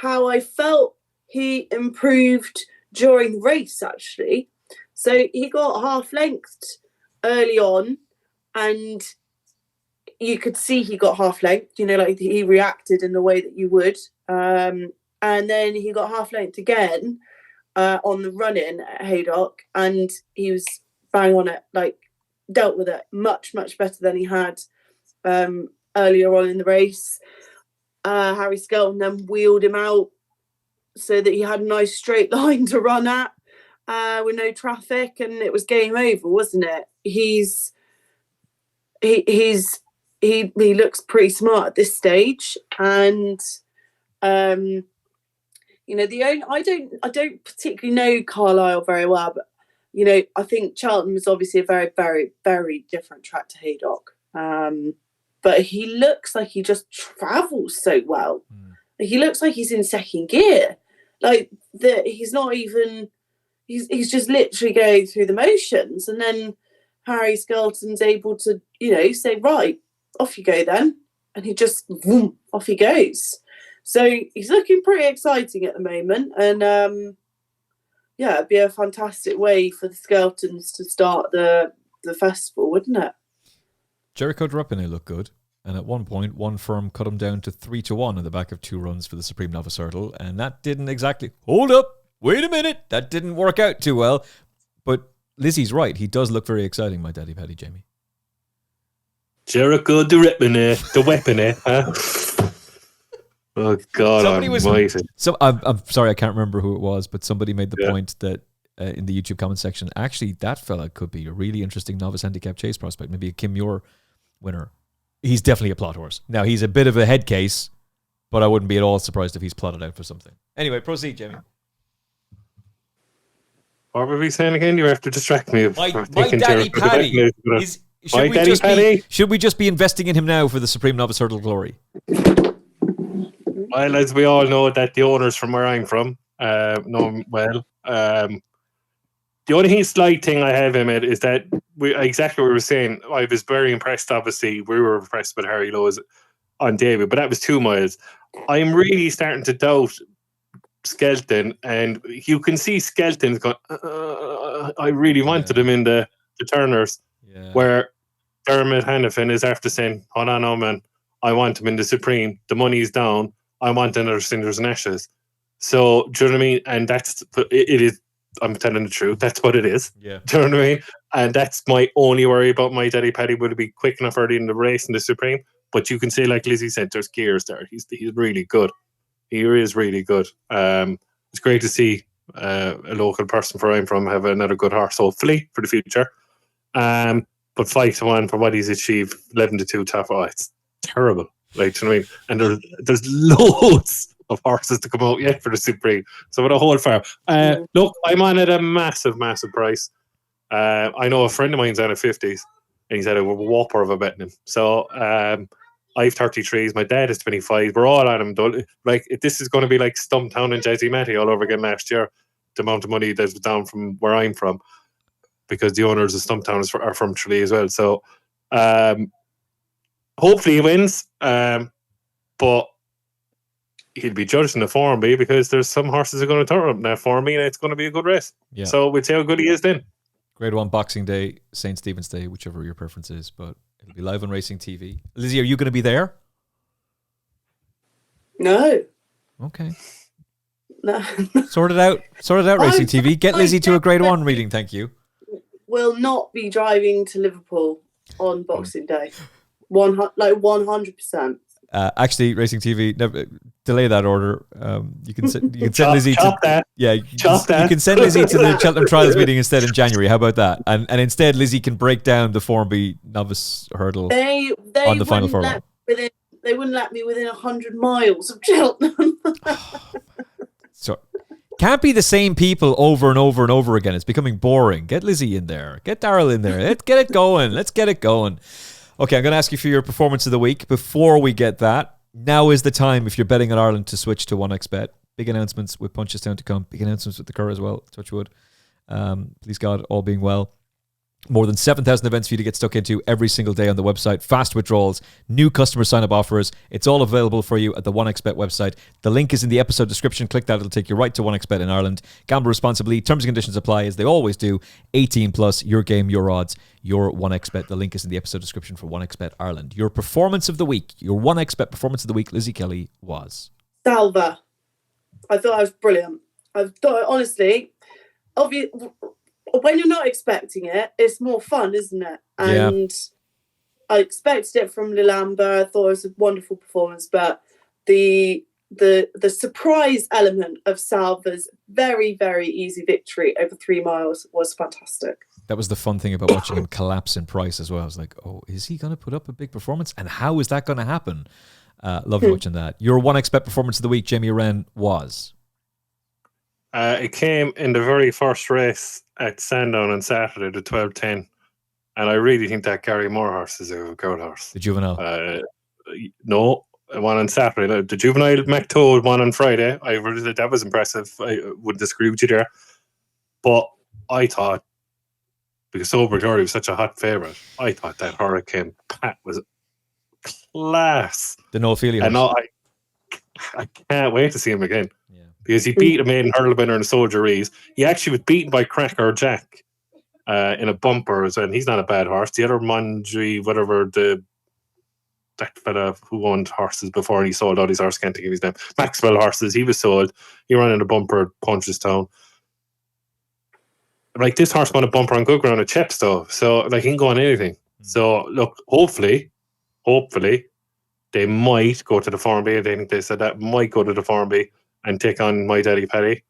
Speaker 3: how I felt he improved during the race, actually. So he got half-lengthed early on, and you could see he got half-lengthed, like he reacted in the way that you would. And then he got half-lengthed again on the run-in at Haydock, and he was bang on it, like dealt with it much, much better than he had earlier on in the race. Harry Skelton then wheeled him out so that he had a nice straight line to run at with no traffic, and it was game over, wasn't it? He looks pretty smart at this stage, and I don't particularly know Carlisle very well, but I think Cheltenham is obviously a very, very, very different track to Haydock. But he looks like he just travels so well. Like, he looks like he's in second gear. Like that, he's not even. He's just literally going through the motions, and then Harry Skelton's able to, say, right, off you go then, and he just off he goes. So he's looking pretty exciting at the moment, and it'd be a fantastic way for the Skeltons to start the festival, wouldn't it?
Speaker 2: Jericho Druppinay looked good, and at one point, one firm cut him down to 3-1 on the back of 2 runs for the Supreme Novice Hurdle, and that didn't exactly. Hold up, wait a minute, that didn't work out too well. But Lizzie's right; he does look very exciting, My Daddy Paddy, Jamie.
Speaker 4: Jericho Druppinay, the weapon, huh? Oh God!
Speaker 2: I'm sorry, I can't remember who it was, but somebody made the point that in the YouTube comment section, actually, that fella could be a really interesting novice handicap chase prospect. Maybe a Kim Muir winner. He's definitely a plot horse. Now he's a bit of a head case, but I wouldn't be at all surprised if he's plotted out for something. Anyway, proceed, Jamie.
Speaker 4: What were we saying again? You have to distract me.
Speaker 2: My Daddy Paddy. Should we just be investing in him now for the Supreme Novice Hurdle glory?
Speaker 4: Well, as we all know, that the owners from where I'm from know him well. The only slight thing I have, Emmet, is that exactly what we were saying. I was very impressed, obviously. We were impressed with Harry Lowe's on David, but that was 2 miles. I'm really starting to doubt Skelton, and you can see Skelton going, I really wanted him in the turners, where Dermot Hannafin is after saying, hold on, oh man, I want him in the Supreme. The money's down. I want another Cinders and Ashes. So, do you know what I mean? And it is, I'm telling the truth, that's what it is.
Speaker 2: Yeah.
Speaker 4: Do you know what I mean? And that's my only worry about my daddy Paddy. Would it be quick enough early in the race in the Supreme? But you can say, like Lizzie said, there's gears there. He's really good. He is really good. It's great to see a local person where I'm from have another good horse, hopefully, for the future. But 5-1 for what he's achieved, 11-2 top. Oh, it's terrible. Like, do you know what I mean? And there's loads of horses to come out yet for the Supreme. So what a whole farm. Look, I'm on at a massive, massive price. I know a friend of mine's on a 50s, and he's had a whopper of a betting him. So I have 33s. My dad is 25. We're all on him. Like, this is going to be like Stumptown and Jazzy Matty all over again last year. The amount of money that's down from where I'm from, because the owners of Stumptown are from Tralee as well. So hopefully he wins. But he'll be judged in the Form B, because there's some horses are going to turn up in that Form B, and it's going to be a good race.
Speaker 2: Yeah.
Speaker 4: So we'll see how good he is then.
Speaker 2: Grade 1 Boxing Day, St. Stephen's Day, whichever your preference is, but it'll be live on Racing TV. Lizzie, are you going to be there?
Speaker 3: No.
Speaker 2: Okay.
Speaker 3: No.
Speaker 2: Sort it out, Racing TV. Get Lizzie to a Grade 1 reading, thank you.
Speaker 3: Will not be driving to Liverpool on Boxing Day. 100%.
Speaker 2: Actually, Racing TV, delay that order. You can send Lizzie
Speaker 4: to
Speaker 2: that. Yeah, you can send Lizzie to the Cheltenham Trials meeting instead in January. How about that? And instead, Lizzie can break down the Form B novice hurdle on the final furlong.
Speaker 3: They wouldn't let me within 100 miles of Cheltenham.
Speaker 2: So can't be the same people over and over and over again. It's becoming boring. Get Lizzie in there. Get Darryl in there. Let's get it going. Okay, I'm going to ask you for your performance of the week. Before we get that, now is the time, if you're betting on Ireland, to switch to 1xBet. Big announcements with Punches Down to come. Big announcements with the Cur as well. Touch wood. Please God, all being well. More than 7,000 events for you to get stuck into every single day on the website. Fast withdrawals, new customer sign-up offers. It's all available for you at the 1xBet website. The link is in the episode description. Click that. It'll take you right to 1xBet in Ireland. Gamble responsibly. Terms and conditions apply, as they always do. 18 plus. Your game, your odds. Your 1xBet. The link is in the episode description for 1xBet Ireland. Your performance of the week. Your 1xBet performance of the week, Lizzie Kelly, was?
Speaker 3: Salva. I thought I was brilliant. I thought, honestly, when you're not expecting it, it's more fun, isn't it? And I expected it from Lulamba. I thought it was a wonderful performance, but the surprise element of Salva's very, very easy victory over 3 miles was fantastic.
Speaker 2: That was the fun thing about watching him collapse in price as well. I was like, oh, is he going to put up a big performance? And how is that going to happen? Loved watching that. Your 1xBet performance of the week, Jamie Wrenn, was?
Speaker 4: It came in the very first race at Sandown on Saturday, the 12:10, and I really think that Gary Moore horse is a good horse.
Speaker 2: The juvenile?
Speaker 4: No, one on Saturday. The juvenile McToad one on Friday. I really, that was impressive. I wouldn't disagree with you there, but I thought, because Sober Glory was such a hot favourite, I thought that Hurricane Pat was class.
Speaker 2: The Noel Feely horse.
Speaker 4: And I can't wait to see him again. Because he beat a maiden hurdle winner in Soldier Rees. He actually was beaten by Cracker Jack in a bumper as well. And he's not a bad horse. The other Manji, whatever, that fella who owned horses before and he sold all these horses, can't think of his name. Maxwell horses, he was sold. He ran in a bumper at Punchestown. Like, this horse won a bumper on good ground at Chepstow. So, like, he can go on anything. So, look, hopefully, they might go to the Form B. I think they said that might go to the Form B and take on My Daddy Paddy,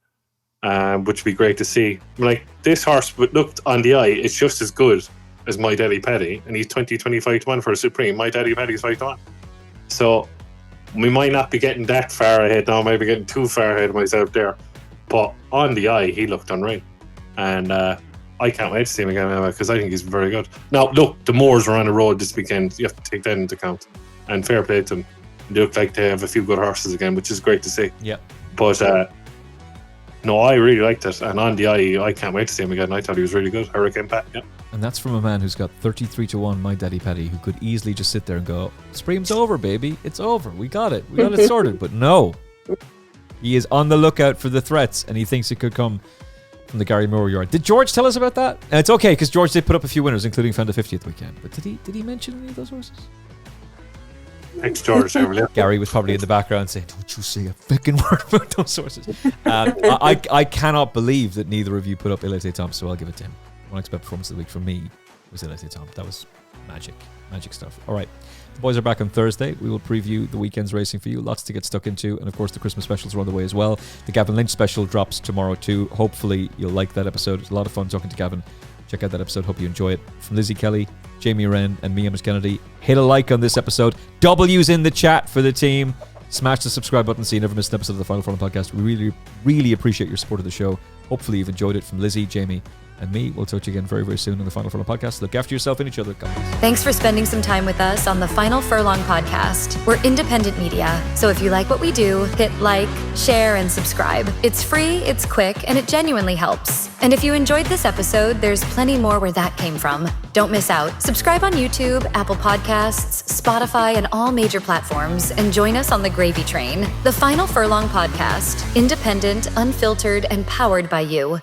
Speaker 4: which would be great to see. Like, this horse looked on the eye, it's just as good as My Daddy Paddy, and he's 25 to 1 for a Supreme. My Daddy Paddy's 5 to 1. So we might not be getting that far ahead now, I might be getting too far ahead of myself there. But on the eye, he looked unreal. And I can't wait to see him again, because I think he's very good. Now, look, the Moors were on a road this weekend. You have to take that into account. And fair play to them. They look like they have a few good horses again, which is great to see.
Speaker 2: Yeah.
Speaker 4: But, no, I really liked it. And on the eye, I can't wait to see him again. I thought he was really good. Hurricane Pat, yeah.
Speaker 2: And that's from a man who's got 33-1, my daddy Paddy, who could easily just sit there and go, Supreme's over, baby. It's over. We got it. We got it sorted. But no. He is on the lookout for the threats, and he thinks it could come from the Gary Moore yard. Did George tell us about that? And it's okay, because George did put up a few winners, including found the 50th weekend. But did he mention any of those horses?
Speaker 4: Thanks, George.
Speaker 2: Gary was probably in the background saying, don't you say a fucking word about those horses. I cannot believe that neither of you put up Il Etait Temps, so I'll give it to him. One expert performance of the week from me was Il Etait Temps. That was magic stuff. All right, the boys are back on Thursday. We will preview the weekend's racing for you. Lots to get stuck into, and of course the Christmas specials are on the way as well. The Gavin Lynch special drops tomorrow too. Hopefully you'll like that episode. It's a lot of fun talking to Gavin. Check out that episode. Hope you enjoy it. From Lizzie Kelly, Jamie Wrenn, and me, Emmet Kennedy. Hit a like on this episode. W's in the chat for the team. Smash the subscribe button so you never miss an episode of the Final Furlong podcast. We really, really appreciate your support of the show. Hopefully you've enjoyed it. From Lizzie, Jamie, and me. We'll talk to you again very, very soon on the Final Furlong podcast. Look after yourself and each other. God bless.
Speaker 6: Thanks for spending some time with us on the Final Furlong podcast. We're independent media, so if you like what we do, hit like, share, and subscribe. It's free, it's quick, and it genuinely helps. And if you enjoyed this episode, there's plenty more where that came from. Don't miss out. Subscribe on YouTube, Apple Podcasts, Spotify, and all major platforms, and join us on the gravy train. The Final Furlong podcast. Independent, unfiltered, and powered by you.